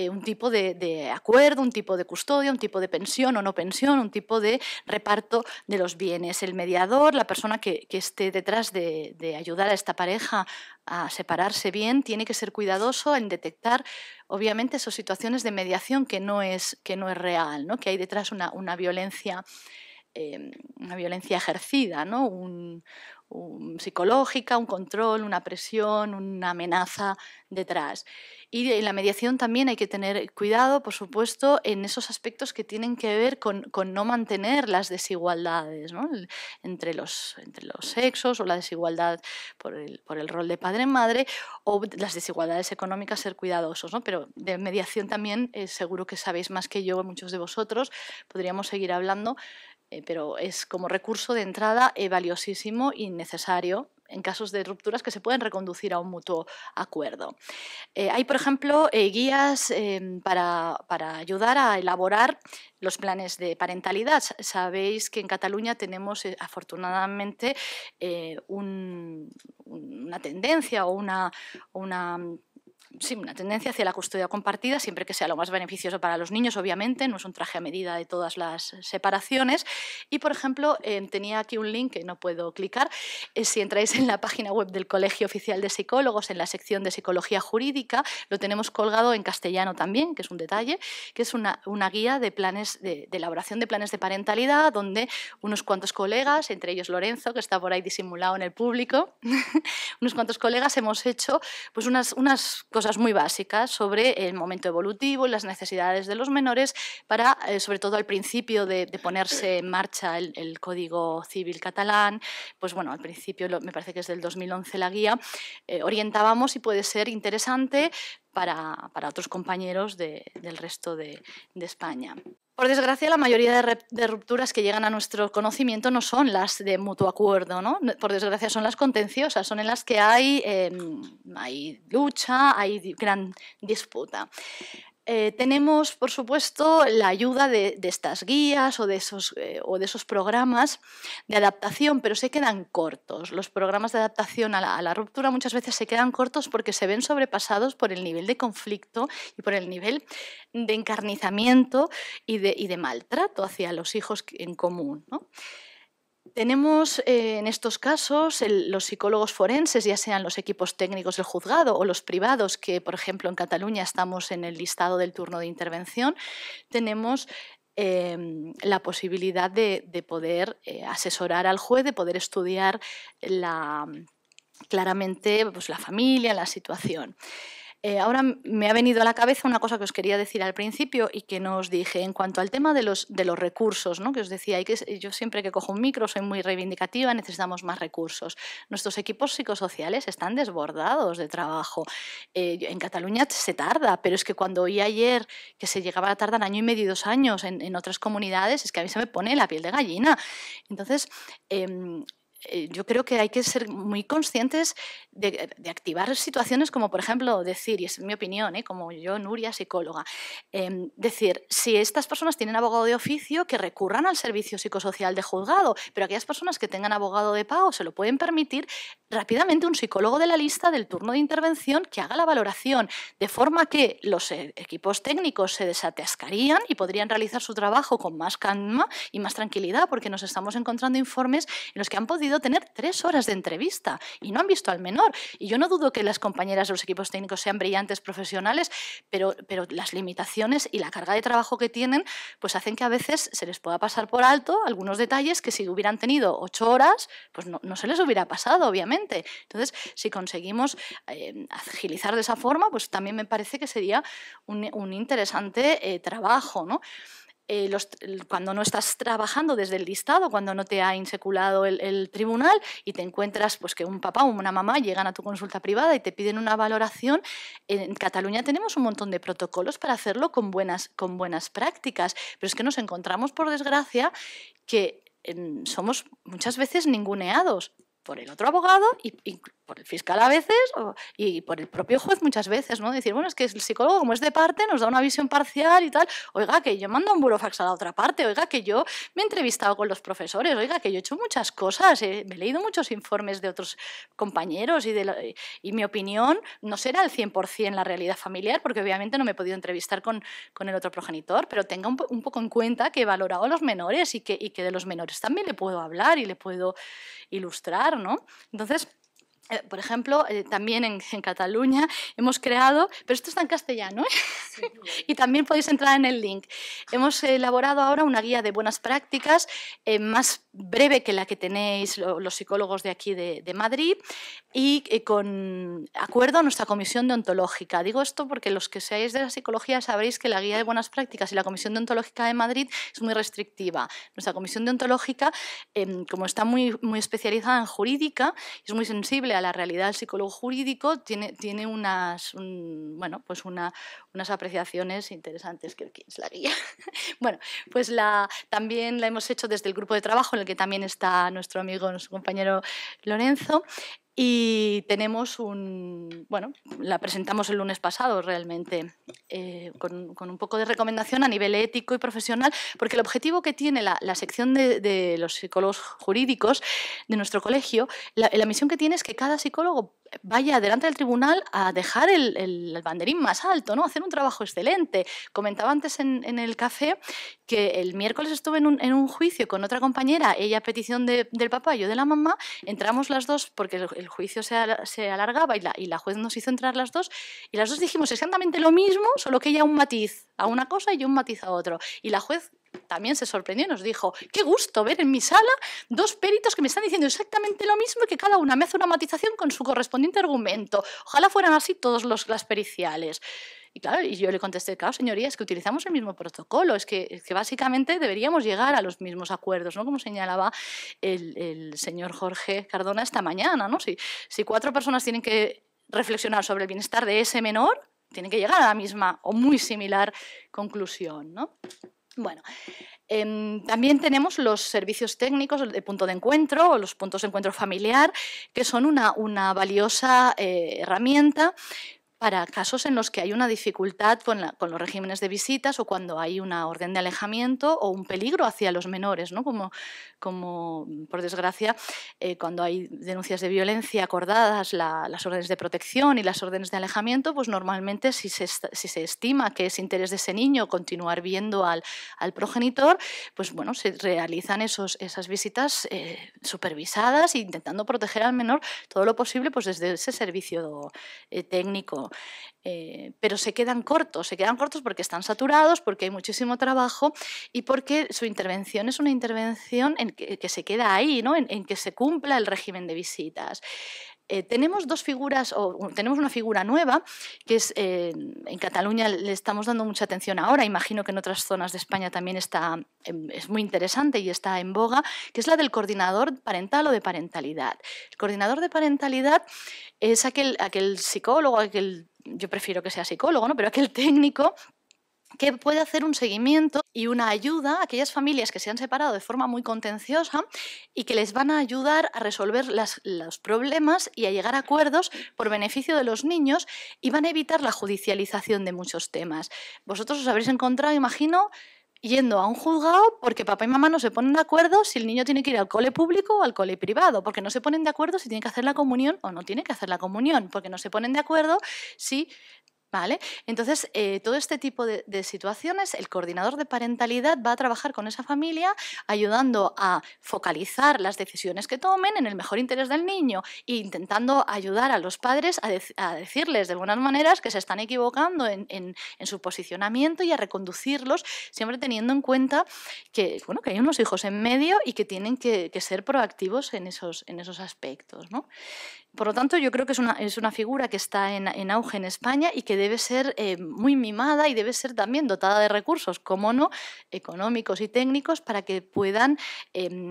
un tipo de acuerdo, un tipo de custodia, un tipo de pensión o no pensión, un tipo de reparto de los bienes. El mediador, la persona que esté detrás de ayudar a esta pareja a separarse bien, tiene que ser cuidadoso en detectar, obviamente, esas situaciones de mediación que no es real, ¿no? Que hay detrás una violencia ejercida, ¿no? Psicológica, un control, una presión, una amenaza detrás. Y en la mediación también hay que tener cuidado, por supuesto, en esos aspectos que tienen que ver con no mantener las desigualdades, ¿no? entre los sexos, o la desigualdad por el rol de padre-madre, o las desigualdades económicas, ser cuidadosos, ¿no? Pero de mediación también seguro que sabéis más que yo, muchos de vosotros, podríamos seguir hablando, pero es como recurso de entrada valiosísimo y necesario en casos de rupturas que se pueden reconducir a un mutuo acuerdo. Hay, por ejemplo, guías para ayudar a elaborar los planes de parentalidad. Sabéis que en Cataluña tenemos, afortunadamente, una tendencia o una tendencia hacia la custodia compartida, siempre que sea lo más beneficioso para los niños, obviamente, no es un traje a medida de todas las separaciones. Y, por ejemplo, tenía aquí un link que no puedo clicar. Si entráis en la página web del Colegio Oficial de Psicólogos, en la sección de Psicología Jurídica, lo tenemos colgado en castellano también, que es un detalle, que es una guía de planes de elaboración de planes de parentalidad, donde unos cuantos colegas, entre ellos Lorenzo, que está por ahí disimulado en el público, unos cuantos colegas hemos hecho pues unas cosas muy básicas sobre el momento evolutivo y las necesidades de los menores para, sobre todo al principio de ponerse en marcha el Código Civil catalán, pues bueno, al principio me parece que es del 2011 la guía, orientábamos y puede ser interesante para otros compañeros del resto de España. Por desgracia, la mayoría de rupturas que llegan a nuestro conocimiento no son las de mutuo acuerdo, ¿no? Por desgracia son las contenciosas, son en las que hay lucha, hay gran disputa. Tenemos, por supuesto, la ayuda de estas guías o de esos programas de adaptación, pero se quedan cortos. Los programas de adaptación a la ruptura muchas veces se quedan cortos porque se ven sobrepasados por el nivel de conflicto y por el nivel de encarnizamiento y de maltrato hacia los hijos en común, ¿no? Tenemos en estos casos los psicólogos forenses, ya sean los equipos técnicos del juzgado o los privados, que por ejemplo en Cataluña estamos en el listado del turno de intervención, tenemos la posibilidad de poder asesorar al juez, de poder estudiar claramente pues, la familia, la situación. Ahora me ha venido a la cabeza una cosa que os quería decir al principio y que no os dije en cuanto al tema de los recursos, ¿no? Que os decía, yo siempre que cojo un micro soy muy reivindicativa, necesitamos más recursos. Nuestros equipos psicosociales están desbordados de trabajo. En Cataluña se tarda, pero es que cuando oí ayer que se llegaba a tardar 1 año y medio, 2 años en otras comunidades, es que a mí se me pone la piel de gallina. Entonces, yo creo que hay que ser muy conscientes de activar situaciones como, por ejemplo, decir, y es mi opinión, como yo, Nuria, psicóloga, decir, si estas personas tienen abogado de oficio, que recurran al servicio psicosocial de juzgado, pero aquellas personas que tengan abogado de pago se lo pueden permitir, rápidamente un psicólogo de la lista del turno de intervención que haga la valoración, de forma que los equipos técnicos se desatascarían y podrían realizar su trabajo con más calma y más tranquilidad, porque nos estamos encontrando informes en los que han podido tener 3 horas de entrevista y no han visto al menor. Y yo no dudo que las compañeras de los equipos técnicos sean brillantes profesionales, pero las limitaciones y la carga de trabajo que tienen pues hacen que a veces se les pueda pasar por alto algunos detalles que si hubieran tenido 8 horas pues no se les hubiera pasado, obviamente. Entonces, si conseguimos agilizar de esa forma, pues también me parece que sería un interesante trabajo, ¿no? Cuando no estás trabajando desde el listado, cuando no te ha inseculado el tribunal y te encuentras pues, que un papá o una mamá llegan a tu consulta privada y te piden una valoración, en Cataluña tenemos un montón de protocolos para hacerlo con buenas prácticas, pero es que nos encontramos, por desgracia, que somos muchas veces ninguneados por el otro abogado y por el fiscal a veces y por el propio juez muchas veces, ¿no? Decir, bueno, es que el psicólogo como es de parte nos da una visión parcial y tal, oiga, que yo mando un burofax a la otra parte, oiga, que yo me he entrevistado con los profesores, oiga, que yo he hecho muchas cosas, me he leído muchos informes de otros compañeros y mi opinión no será el 100% la realidad familiar, porque obviamente no me he podido entrevistar con el otro progenitor, pero tenga un poco en cuenta que he valorado a los menores y que de los menores también le puedo hablar y le puedo ilustrar, ¿no? Entonces, por ejemplo, también en Cataluña hemos creado, pero esto está en castellano, sí, y también podéis entrar en el link. Hemos elaborado ahora una guía de buenas prácticas más breve que la que tenéis los psicólogos de aquí de Madrid y con acuerdo a nuestra comisión deontológica. Digo esto porque los que seáis de la psicología sabréis que la guía de buenas prácticas y la comisión deontológica de Madrid es muy restrictiva. Nuestra comisión deontológica, como está muy especializada en jurídica, es muy sensible a la realidad del psicólogo jurídico tiene unas apreciaciones interesantes. ¿Quién es la guía? Bueno, pues también la hemos hecho desde el grupo de trabajo en el que también está nuestro amigo, nuestro compañero Lorenzo. Y tenemos la presentamos el lunes pasado realmente, con un poco de recomendación a nivel ético y profesional, porque el objetivo que tiene la sección de los psicólogos jurídicos de nuestro colegio, la misión que tiene es que cada psicólogo vaya delante del tribunal a dejar el banderín más alto, ¿no? Hacer un trabajo excelente. Comentaba antes en el café que el miércoles estuve en un juicio con otra compañera, ella a petición del papá y yo de la mamá, entramos las dos porque el juicio se alargaba y la juez nos hizo entrar las dos, y las dos dijimos exactamente lo mismo, solo que ella un matiz a una cosa y yo un matiz a otro. Y la juez también se sorprendió y nos dijo: qué gusto ver en mi sala dos peritos que me están diciendo exactamente lo mismo y que cada una me hace una matización con su correspondiente argumento. Ojalá fueran así todos las periciales. Y claro, y yo le contesté: claro, señoría, es que utilizamos el mismo protocolo, es que básicamente deberíamos llegar a los mismos acuerdos, ¿no? Como señalaba el señor Jorge Cardona esta mañana, ¿no? Si 4 personas tienen que reflexionar sobre el bienestar de ese menor, tienen que llegar a la misma o muy similar conclusión, ¿no? Bueno, también tenemos los servicios técnicos de punto de encuentro o los puntos de encuentro familiar, que son una valiosa herramienta para casos en los que hay una dificultad con los regímenes de visitas o cuando hay una orden de alejamiento o un peligro hacia los menores, ¿no? Como por desgracia, cuando hay denuncias de violencia acordadas, las órdenes de protección y las órdenes de alejamiento, pues normalmente si se estima que es interés de ese niño continuar viendo al progenitor, pues bueno, se realizan esas visitas supervisadas, intentando proteger al menor todo lo posible, pues desde ese servicio técnico. Pero se quedan cortos porque están saturados, porque hay muchísimo trabajo y porque su intervención es una intervención que se queda ahí, ¿no? en que se cumpla el régimen de visitas. Tenemos dos figuras, tenemos una figura nueva, que es, en Cataluña le estamos dando mucha atención ahora, imagino que en otras zonas de España también es muy interesante y está en boga, que es la del coordinador parental o de parentalidad. El coordinador de parentalidad es aquel psicólogo, yo prefiero que sea psicólogo, ¿no? Pero aquel técnico que puede hacer un seguimiento y una ayuda a aquellas familias que se han separado de forma muy contenciosa y que les van a ayudar a resolver los problemas y a llegar a acuerdos por beneficio de los niños y van a evitar la judicialización de muchos temas. Vosotros os habréis encontrado, imagino, yendo a un juzgado porque papá y mamá no se ponen de acuerdo si el niño tiene que ir al cole público o al cole privado, porque no se ponen de acuerdo si tiene que hacer la comunión o no tiene que hacer la comunión, porque no se ponen de acuerdo si... ¿Vale? Entonces, todo este tipo de situaciones, el coordinador de parentalidad va a trabajar con esa familia ayudando a focalizar las decisiones que tomen en el mejor interés del niño e intentando ayudar a los padres a decirles de buenas maneras que se están equivocando en su posicionamiento y a reconducirlos, siempre teniendo en cuenta que, bueno, que hay unos hijos en medio y que tienen que ser proactivos en esos aspectos, ¿no? Por lo tanto, yo creo que es una figura que está en auge en España y que debe ser muy mimada y debe ser también dotada de recursos, como no, económicos y técnicos, para que puedan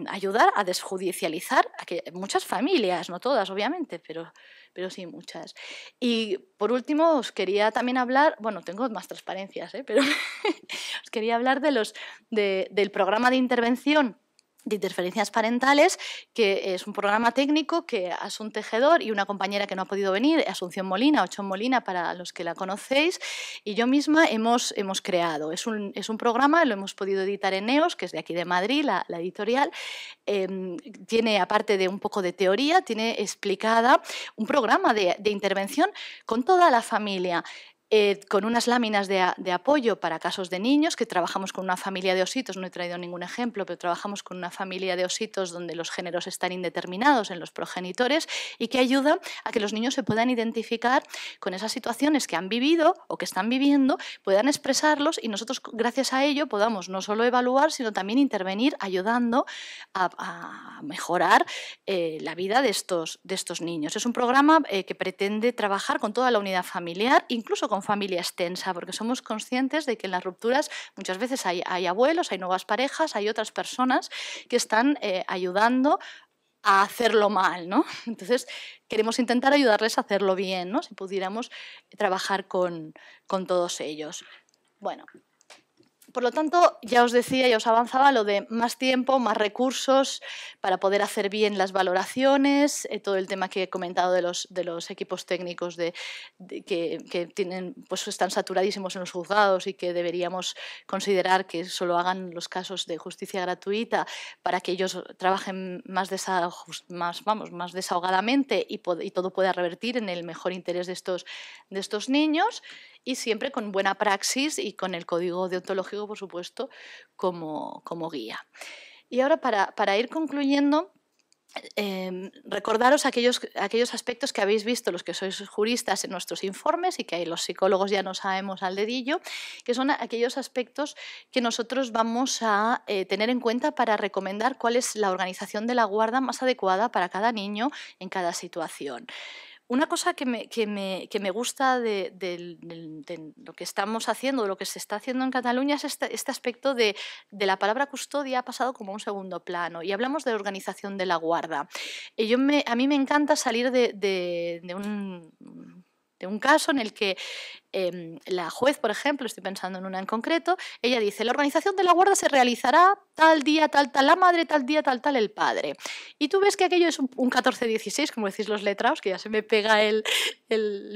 ayudar a desjudicializar a muchas familias, no todas, obviamente, pero sí muchas. Y por último, os quería también hablar, bueno, tengo más transparencias, pero os quería hablar del programa de intervención de interferencias parentales, que es un programa técnico que Asun Tejedor y una compañera que no ha podido venir, Asunción Molina, Ochón Molina, para los que la conocéis, y yo misma hemos creado. Es un programa, lo hemos podido editar en EOS, que es de aquí de Madrid, la editorial. Tiene, aparte de un poco de teoría, tiene explicada un programa de intervención con toda la familia. Con unas láminas de apoyo para casos de niños, que trabajamos con una familia de ositos, no he traído ningún ejemplo, pero trabajamos con una familia de ositos donde los géneros están indeterminados en los progenitores y que ayuda a que los niños se puedan identificar con esas situaciones que han vivido o que están viviendo, puedan expresarlos y nosotros, gracias a ello, podamos no solo evaluar, sino también intervenir ayudando a mejorar la vida de estos niños. Es un programa que pretende trabajar con toda la unidad familiar, incluso con familia extensa, porque somos conscientes de que en las rupturas muchas veces hay abuelos, hay nuevas parejas, hay otras personas que están ayudando a hacerlo mal, ¿no? Entonces, queremos intentar ayudarles a hacerlo bien, ¿no? Si pudiéramos trabajar con todos ellos. Bueno, por lo tanto, ya os decía, ya os avanzaba lo de más tiempo, más recursos para poder hacer bien las valoraciones, todo el tema que he comentado de los equipos técnicos que tienen, pues están saturadísimos en los juzgados y que deberíamos considerar que solo hagan los casos de justicia gratuita para que ellos trabajen más desahogadamente y todo pueda revertir en el mejor interés de estos niños, y siempre con buena praxis y con el código deontológico, por supuesto, como guía. Y ahora, para ir concluyendo, recordaros aquellos aspectos que habéis visto los que sois juristas en nuestros informes y que los psicólogos ya no sabemos al dedillo, que son aquellos aspectos que nosotros vamos a tener en cuenta para recomendar cuál es la organización de la guarda más adecuada para cada niño en cada situación. Una cosa que me gusta de lo que estamos haciendo, de lo que se está haciendo en Cataluña, es este aspecto de la palabra custodia ha pasado como a un segundo plano y hablamos de organización de la guarda. A mí me encanta salir de un caso en el que la juez, por ejemplo, estoy pensando en una en concreto, ella dice, la organización de la guarda se realizará tal día, tal la madre, tal día, tal el padre. Y tú ves que aquello es un 14-16, como decís los letrados, que ya se me pega el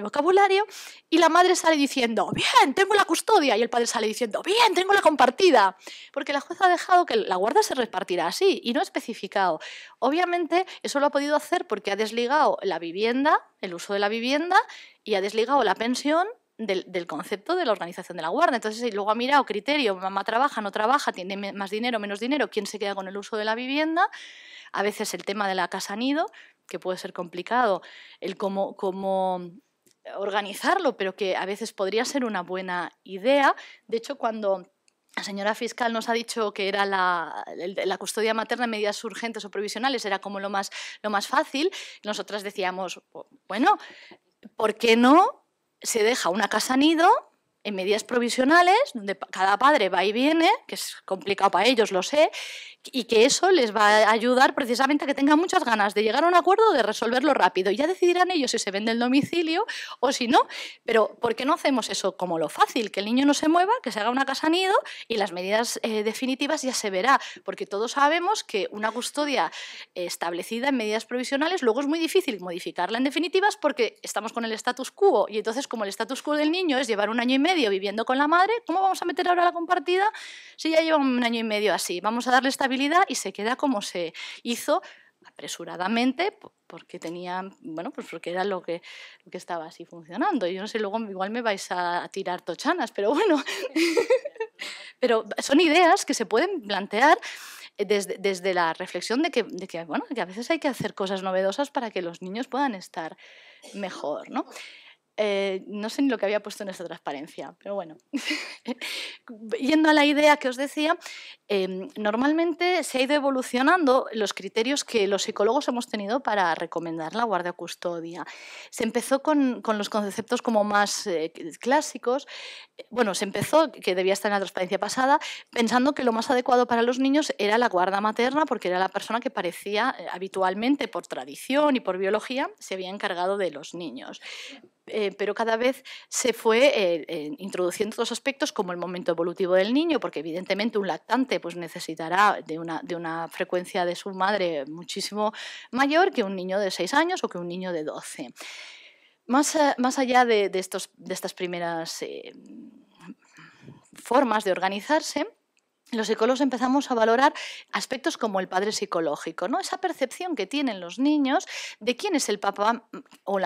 vocabulario, y la madre sale diciendo, bien, tengo la custodia, y el padre sale diciendo, bien, tengo la compartida, porque la juez ha dejado que la guarda se repartirá así, y no ha especificado. Obviamente, eso lo ha podido hacer porque ha desligado la vivienda, el uso de la vivienda, y ha desligado la pensión del concepto de la organización de la guarda. Entonces, luego ha mirado criterio, mamá trabaja, no trabaja, tiene más dinero, menos dinero, quién se queda con el uso de la vivienda, a veces el tema de la casa nido, que puede ser complicado, el cómo organizarlo, pero que a veces podría ser una buena idea. De hecho, cuando la señora fiscal nos ha dicho que era la custodia materna en medidas urgentes o provisionales, era como lo más fácil, nosotras decíamos, bueno, ¿por qué no se deja una casa nido en medidas provisionales, donde cada padre va y viene, que es complicado para ellos, lo sé, y que eso les va a ayudar precisamente a que tengan muchas ganas de llegar a un acuerdo, de resolverlo rápido. Y ya decidirán ellos si se vende el domicilio o si no. Pero ¿por qué no hacemos eso como lo fácil? Que el niño no se mueva, que se haga una casa nido y las medidas definitivas ya se verá. Porque todos sabemos que una custodia establecida en medidas provisionales luego es muy difícil modificarla en definitivas porque estamos con el status quo. Y entonces, como el status quo del niño es llevar 1 año y medio viviendo con la madre, ¿cómo vamos a meter ahora la compartida si ya lleva 1 año y medio así? Vamos a darle estabilidad y se queda como se hizo apresuradamente porque tenía, bueno, pues porque era lo que estaba así funcionando. Yo no sé, luego igual me vais a tirar tochanas, pero bueno. Pero son ideas que se pueden plantear desde la reflexión de que, bueno, que a veces hay que hacer cosas novedosas para que los niños puedan estar mejor, ¿no? No sé ni lo que había puesto en esta transparencia, pero bueno. Yendo a la idea que os decía, normalmente se ha ido evolucionando los criterios que los psicólogos hemos tenido para recomendar la guardia o custodia. Se empezó con los conceptos como más clásicos. Bueno, se empezó, que debía estar en la transparencia pasada, pensando que lo más adecuado para los niños era la guarda materna, porque era la persona que parecía habitualmente, por tradición y por biología, se había encargado de los niños. Pero cada vez se fue introduciendo otros aspectos como el momento evolutivo del niño, porque evidentemente un lactante pues, necesitará de una frecuencia de su madre muchísimo mayor que un niño de 6 años o que un niño de 12. Más allá de estas primeras formas de organizarse, los psicólogos empezamos a valorar aspectos como el padre psicológico, ¿no? Esa percepción que tienen los niños de quién es el papá o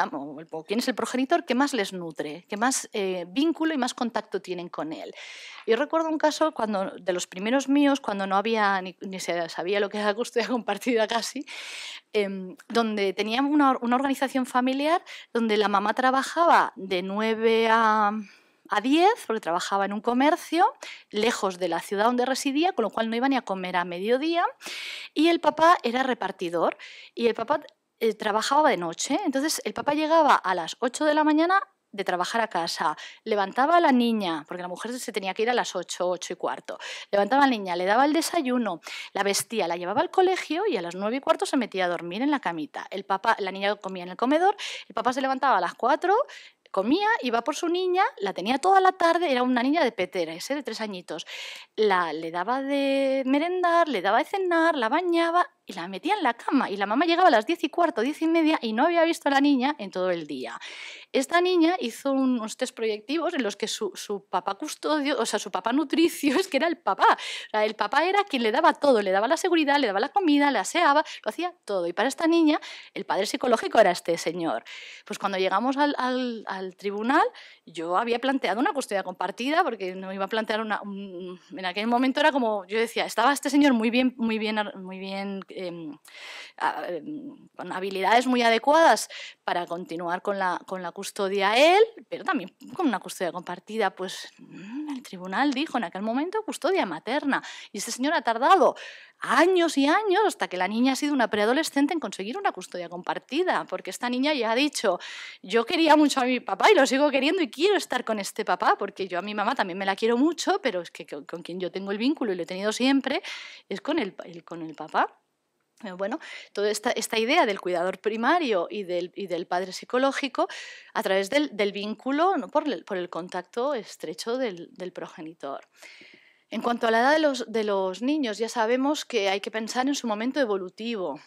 quién es el progenitor que más les nutre, que más vínculo y más contacto tienen con él. Yo recuerdo un caso de los primeros míos, cuando no había ni se sabía lo que era la custodia compartida casi, donde teníamos una organización familiar donde la mamá trabajaba de 9 a 10, porque trabajaba en un comercio lejos de la ciudad donde residía, con lo cual no iba ni a comer a mediodía, y el papá era repartidor y el papá trabajaba de noche. Entonces el papá llegaba a las 8 de la mañana de trabajar a casa, levantaba a la niña, porque la mujer se tenía que ir a las 8, 8:15, levantaba a la niña, le daba el desayuno, la vestía, la llevaba al colegio y a las 9:15 se metía a dormir en la camita. La niña comía en el comedor, el papá se levantaba a las 4, comía, iba por su niña, la tenía toda la tarde, era una niña de Peteres, de 3 añitos. Le daba de merendar, le daba de cenar, la bañaba y la metía en la cama. Y la mamá llegaba a las 10:15, 10:30 y no había visto a la niña en todo el día. Esta niña hizo unos test proyectivos en los que su papá custodio, o sea, su papá nutricio, es que era el papá. O sea, el papá era quien le daba todo, le daba la seguridad, le daba la comida, le aseaba, lo hacía todo. Y para esta niña, el padre psicológico era este señor. Pues cuando llegamos al tribunal, yo había planteado una custodia compartida, porque no iba a plantear en aquel momento era como, yo decía, estaba este señor muy bien con habilidades muy adecuadas para continuar con la custodia él, pero también con una custodia compartida. Pues el tribunal dijo en aquel momento custodia materna, y este señor ha tardado años y años hasta que la niña ha sido una preadolescente en conseguir una custodia compartida, porque esta niña ya ha dicho, yo quería mucho a mi papá y lo sigo queriendo y quiero estar con este papá, porque yo a mi mamá también me la quiero mucho, pero es que con quien yo tengo el vínculo y lo he tenido siempre es con el papá. Bueno, toda esta idea del cuidador primario y del padre psicológico a través del vínculo, ¿no? por el contacto estrecho del progenitor. En cuanto a la edad de los niños, ya sabemos que hay que pensar en su momento evolutivo,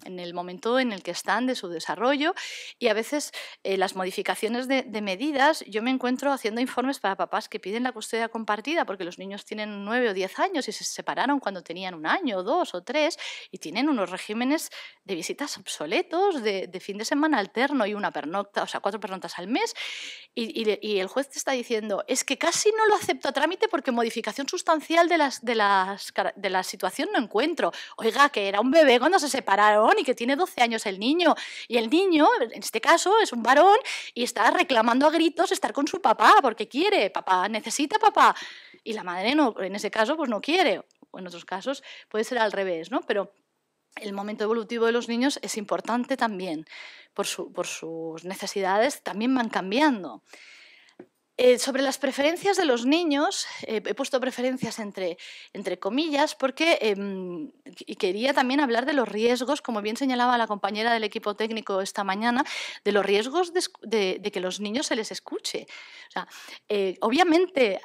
en el momento en el que están de su desarrollo, y a veces las modificaciones de medidas, yo me encuentro haciendo informes para papás que piden la custodia compartida porque los niños tienen 9 o 10 años y se separaron cuando tenían 1 año, 2 o 3 y tienen unos regímenes de visitas obsoletos, de fin de semana alterno y una pernocta, o sea, 4 pernoctas al mes, y el juez te está diciendo, es que casi no lo acepto a trámite porque modificación sustancial de la situación no encuentro. Oiga, que era un bebé cuando se separaron y que tiene 12 años el niño, y el niño, en este caso, es un varón y está reclamando a gritos estar con su papá porque quiere, papá necesita papá, y la madre no, en ese caso pues no quiere, o en otros casos puede ser al revés, ¿no? Pero el momento evolutivo de los niños es importante también, por sus necesidades también van cambiando. Sobre las preferencias de los niños, he puesto preferencias entre comillas porque quería también hablar de los riesgos, como bien señalaba la compañera del equipo técnico esta mañana, de los riesgos de que los niños se les escuche. O sea, obviamente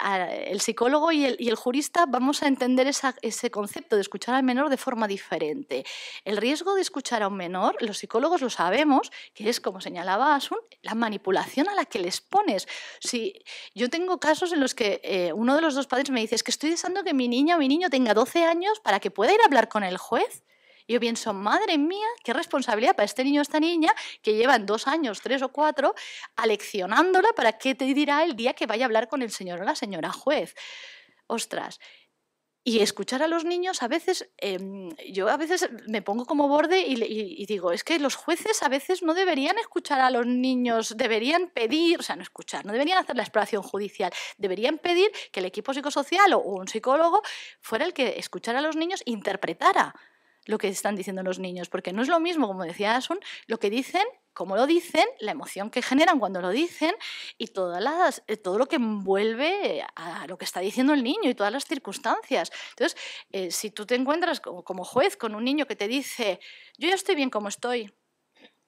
el psicólogo y el jurista vamos a entender ese concepto de escuchar al menor de forma diferente. El riesgo de escuchar a un menor, los psicólogos lo sabemos, que es, como señalaba Asun, la manipulación a la que les pones. Si yo tengo casos en los que uno de los dos padres me dice, es que estoy deseando que mi niña o mi niño tenga 12 años para que pueda ir a hablar con el juez. Y yo pienso, madre mía, qué responsabilidad para este niño o esta niña que llevan 2 años, 3 o 4, aleccionándola para qué te dirá el día que vaya a hablar con el señor o la señora juez. Ostras. Y escuchar a los niños, a veces, yo a veces me pongo como borde y digo, es que los jueces a veces no deberían escuchar a los niños, deberían pedir, o sea, no escuchar, no deberían hacer la exploración judicial, deberían pedir que el equipo psicosocial o un psicólogo fuera el que escuchara a los niños e interpretara lo que están diciendo los niños, porque no es lo mismo, como decía Asun, lo que dicen, cómo lo dicen, la emoción que generan cuando lo dicen y todo lo que envuelve a lo que está diciendo el niño y todas las circunstancias. Entonces, si tú te encuentras como juez con un niño que te dice, yo ya estoy bien como estoy,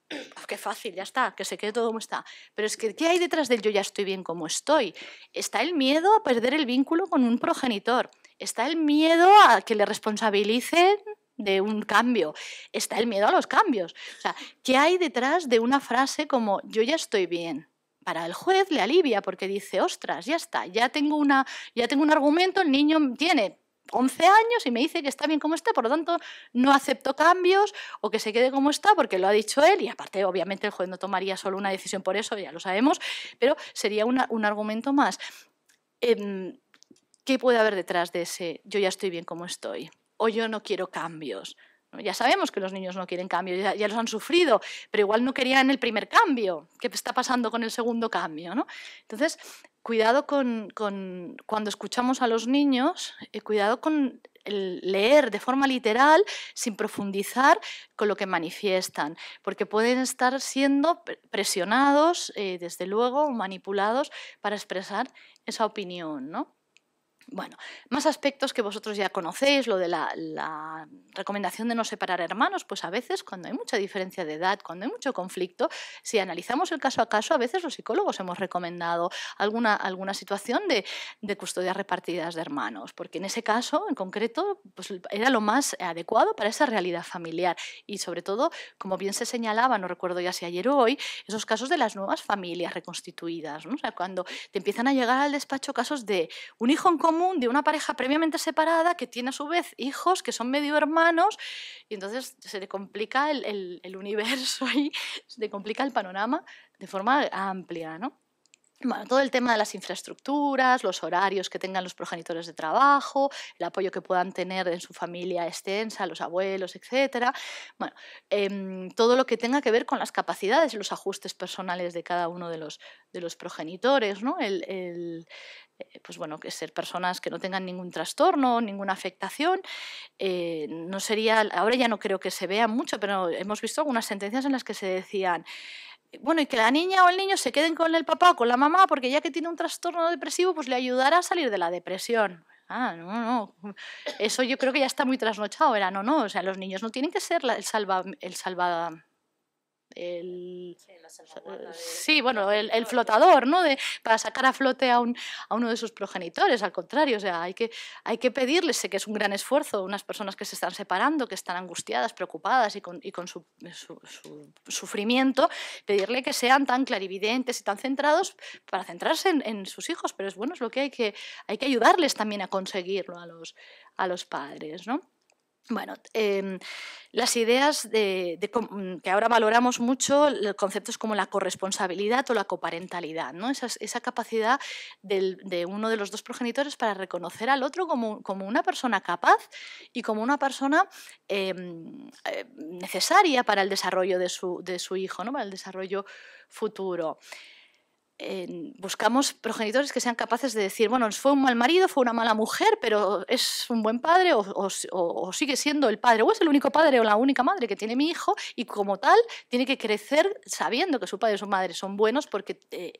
pues qué fácil, ya está, que se quede todo como está. Pero es que, ¿qué hay detrás del yo ya estoy bien como estoy? Está el miedo a perder el vínculo con un progenitor, está el miedo a que le responsabilicen de un cambio, está el miedo a los cambios. O sea, ¿qué hay detrás de una frase como yo ya estoy bien? Para el juez le alivia porque dice, ostras, ya está, ya tengo un argumento, el niño tiene 11 años y me dice que está bien como está, por lo tanto no acepto cambios o que se quede como está porque lo ha dicho él, y aparte obviamente el juez no tomaría solo una decisión por eso, ya lo sabemos, pero sería un argumento más. ¿Qué puede haber detrás de ese yo ya estoy bien como estoy? O yo no quiero cambios. ¿no? Ya sabemos que los niños no quieren cambio, ya los han sufrido, pero igual no querían el primer cambio. ¿Qué está pasando con el segundo cambio, ¿no? Entonces, cuidado cuando escuchamos a los niños, cuidado con el leer de forma literal sin profundizar con lo que manifiestan, porque pueden estar siendo presionados, desde luego, manipulados para expresar esa opinión, ¿no? Bueno, más aspectos que vosotros ya conocéis, lo de la recomendación de no separar hermanos, pues a veces cuando hay mucha diferencia de edad, cuando hay mucho conflicto, si analizamos el caso a caso, a veces los psicólogos hemos recomendado alguna situación de custodias repartidas de hermanos, porque en ese caso en concreto pues era lo más adecuado para esa realidad familiar y sobre todo, como bien se señalaba, no recuerdo ya si ayer o hoy, esos casos de las nuevas familias reconstituidas, ¿no? O sea, cuando te empiezan a llegar al despacho casos de un hijo en común de una pareja previamente separada que tiene a su vez hijos que son medio hermanos y entonces se le complica el universo ahí, se le complica el panorama de forma amplia, ¿no? Bueno, todo el tema de las infraestructuras, los horarios que tengan los progenitores de trabajo, el apoyo que puedan tener en su familia extensa, los abuelos, etc. Bueno, todo lo que tenga que ver con las capacidades y los ajustes personales de cada uno de los progenitores, ¿no? Pues bueno, que ser personas que no tengan ningún trastorno, ninguna afectación. No sería, ahora ya no creo que se vea mucho, pero hemos visto algunas sentencias en las que se decían, bueno, y que la niña o el niño se queden con el papá o con la mamá porque ya que tiene un trastorno depresivo, pues le ayudará a salir de la depresión. Ah, no. Eso yo creo que ya está muy trasnochado. Era, no. O sea, los niños no tienen que ser el flotador, ¿no? Para sacar a flote a uno de sus progenitores. Al contrario, o sea, hay que pedirles, sé que es un gran esfuerzo, unas personas que se están separando, que están angustiadas, preocupadas y con su sufrimiento, pedirle que sean tan clarividentes y tan centrados para centrarse en sus hijos, pero es bueno, es lo que hay que ayudarles también a conseguirlo a los padres, ¿no? Bueno, las ideas que ahora valoramos mucho, conceptos como la corresponsabilidad o la coparentalidad, ¿no? Esa capacidad de uno de los dos progenitores para reconocer al otro como una persona capaz y como una persona necesaria para el desarrollo de su hijo, ¿no? Para el desarrollo futuro. Buscamos progenitores que sean capaces de decir, bueno, fue un mal marido, fue una mala mujer, pero es un buen padre o sigue siendo el padre, o es el único padre o la única madre que tiene mi hijo y como tal tiene que crecer sabiendo que su padre y su madre son buenos porque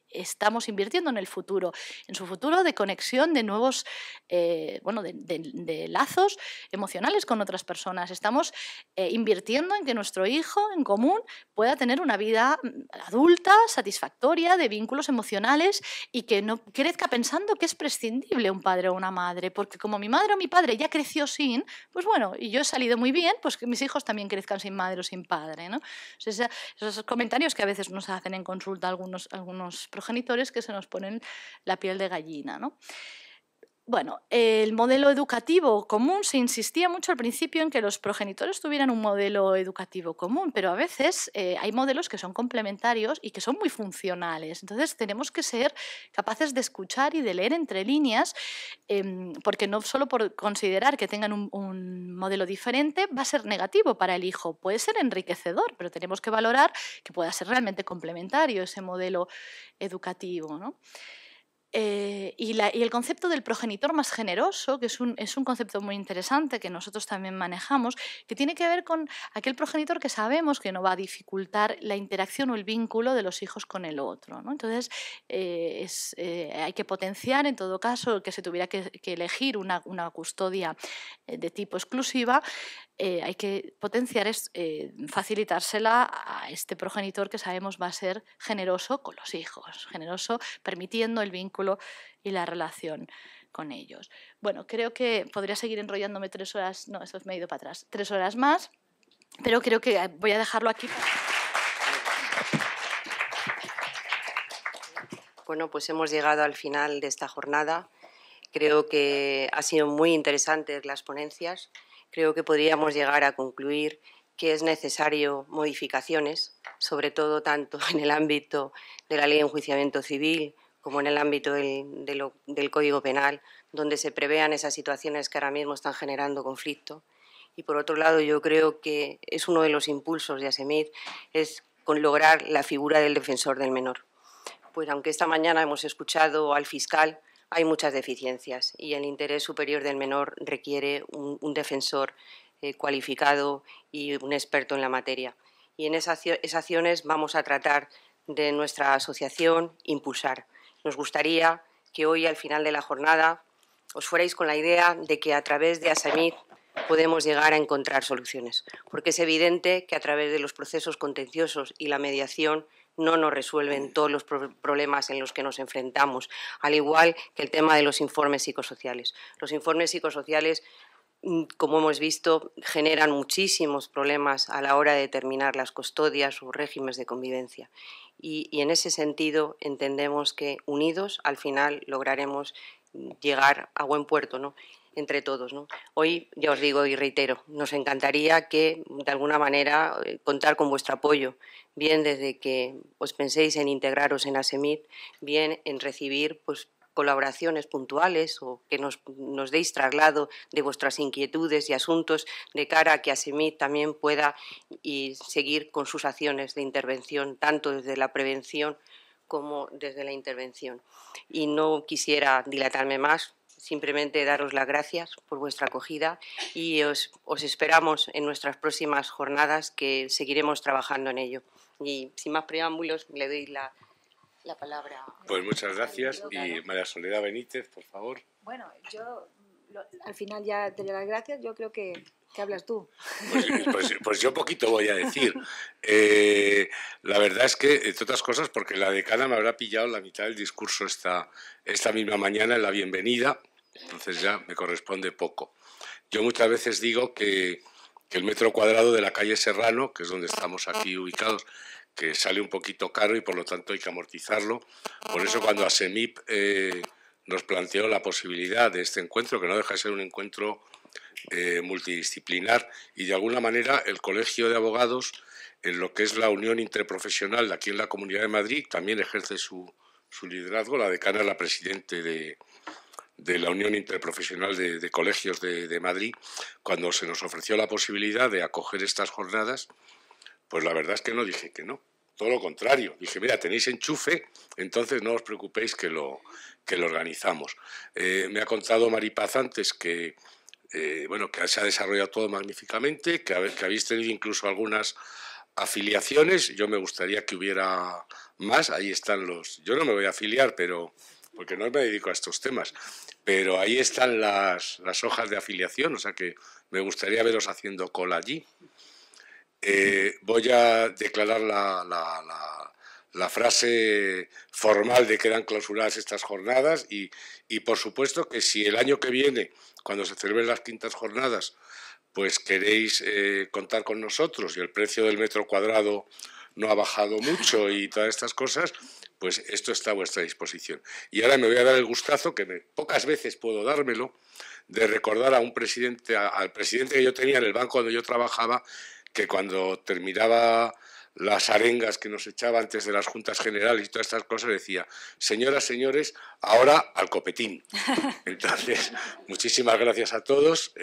estamos invirtiendo en el futuro, en su futuro de conexión de nuevos, de lazos emocionales con otras personas. Estamos invirtiendo en que nuestro hijo en común pueda tener una vida adulta, satisfactoria, de vínculos emocionales y que no crezca pensando que es prescindible un padre o una madre, porque como mi madre o mi padre ya creció sin, pues bueno, y yo he salido muy bien, pues que mis hijos también crezcan sin madre o sin padre, ¿no? O sea, esos comentarios que a veces nos hacen en consulta algunos progenitores que se nos ponen la piel de gallina, ¿no? Bueno, el modelo educativo común, se insistía mucho al principio en que los progenitores tuvieran un modelo educativo común, pero a veces hay modelos que son complementarios y que son muy funcionales. Entonces tenemos que ser capaces de escuchar y de leer entre líneas, porque no solo por considerar que tengan un modelo diferente va a ser negativo para el hijo, puede ser enriquecedor, pero tenemos que valorar que pueda ser realmente complementario ese modelo educativo, ¿no? Y el concepto del progenitor más generoso, que es un concepto muy interesante que nosotros también manejamos, que tiene que ver con aquel progenitor que sabemos que no va a dificultar la interacción o el vínculo de los hijos con el otro, ¿no? Entonces, hay que potenciar, en todo caso, que se tuviera que elegir una custodia de tipo exclusiva, hay que potenciar, facilitársela a este progenitor que sabemos va a ser generoso con los hijos, generoso permitiendo el vínculo y la relación con ellos. Bueno, creo que podría seguir enrollándome 3 horas, no, eso me he ido para atrás, 3 horas más, pero creo que voy a dejarlo aquí. Bueno, pues hemos llegado al final de esta jornada. Creo que ha sido muy interesantes las ponencias. Creo que podríamos llegar a concluir que es necesario modificaciones, sobre todo tanto en el ámbito de la Ley de Enjuiciamiento Civil como en el ámbito del Código Penal, donde se prevean esas situaciones que ahora mismo están generando conflicto. Y por otro lado, yo creo que es uno de los impulsos de ASEMIT, es con lograr la figura del defensor del menor. Pues aunque esta mañana hemos escuchado al fiscal, hay muchas deficiencias y el interés superior del menor requiere un defensor cualificado y un experto en la materia. Y en esas acciones vamos a tratar de nuestra asociación impulsar. Nos gustaría que hoy, al final de la jornada, os fuerais con la idea de que a través de ASEMIT podemos llegar a encontrar soluciones, porque es evidente que a través de los procesos contenciosos y la mediación no nos resuelven todos los problemas en los que nos enfrentamos, al igual que el tema de los informes psicosociales. Los informes psicosociales, como hemos visto, generan muchísimos problemas a la hora de determinar las custodias o regímenes de convivencia. Y en ese sentido entendemos que unidos al final lograremos llegar a buen puerto, ¿no?, entre todos, ¿no? Hoy, ya os digo y reitero, nos encantaría que, de alguna manera, contar con vuestro apoyo, bien desde que os penséis en integraros en ASEMIT, bien en recibir pues, colaboraciones puntuales o que nos deis traslado de vuestras inquietudes y asuntos de cara a que ASEMIT también pueda seguir con sus acciones de intervención, tanto desde la prevención como desde la intervención. Y no quisiera dilatarme más, simplemente daros las gracias por vuestra acogida y os esperamos en nuestras próximas jornadas, que seguiremos trabajando en ello. Y sin más preámbulos, le doy la palabra. Pues muchas gracias. Y María Soledad Benítez, por favor. Bueno, yo al final ya te doy las gracias, yo creo que hablas tú. Pues yo poquito voy a decir. La verdad es que, entre otras cosas, porque la decana me habrá pillado la mitad del discurso esta misma mañana en la bienvenida, entonces ya me corresponde poco. Yo muchas veces digo que el metro cuadrado de la calle Serrano, que es donde estamos aquí ubicados, que sale un poquito caro y por lo tanto hay que amortizarlo. Por eso cuando ASEMIT nos planteó la posibilidad de este encuentro, que no deja de ser un encuentro multidisciplinar, y de alguna manera el Colegio de Abogados, en lo que es la unión interprofesional de aquí en la Comunidad de Madrid, también ejerce su liderazgo. La decana es la presidente de la Unión Interprofesional de Colegios de Madrid. Cuando se nos ofreció la posibilidad de acoger estas jornadas, pues la verdad es que no dije que no, todo lo contrario. Dije, mira, tenéis enchufe, entonces no os preocupéis que lo organizamos. Me ha contado Maripaz antes que se ha desarrollado todo magníficamente, que habéis tenido incluso algunas afiliaciones. Yo me gustaría que hubiera más. Ahí están yo no me voy a afiliar, porque no me dedico a estos temas, pero ahí están las hojas de afiliación, o sea que me gustaría veros haciendo cola allí. Voy a declarar la frase formal de que quedan clausuradas estas jornadas y por supuesto que si el año que viene, cuando se celebren las quintas jornadas, pues queréis contar con nosotros y el precio del metro cuadrado no ha bajado mucho y todas estas cosas, pues esto está a vuestra disposición. Y ahora me voy a dar el gustazo, que pocas veces puedo dármelo, de recordar al presidente que yo tenía en el banco donde yo trabajaba, que cuando terminaba las arengas que nos echaba antes de las juntas generales y todas estas cosas, decía, señoras, señores, ahora al copetín. Entonces, muchísimas gracias a todos,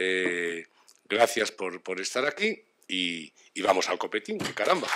gracias por estar aquí y vamos al copetín, que caramba.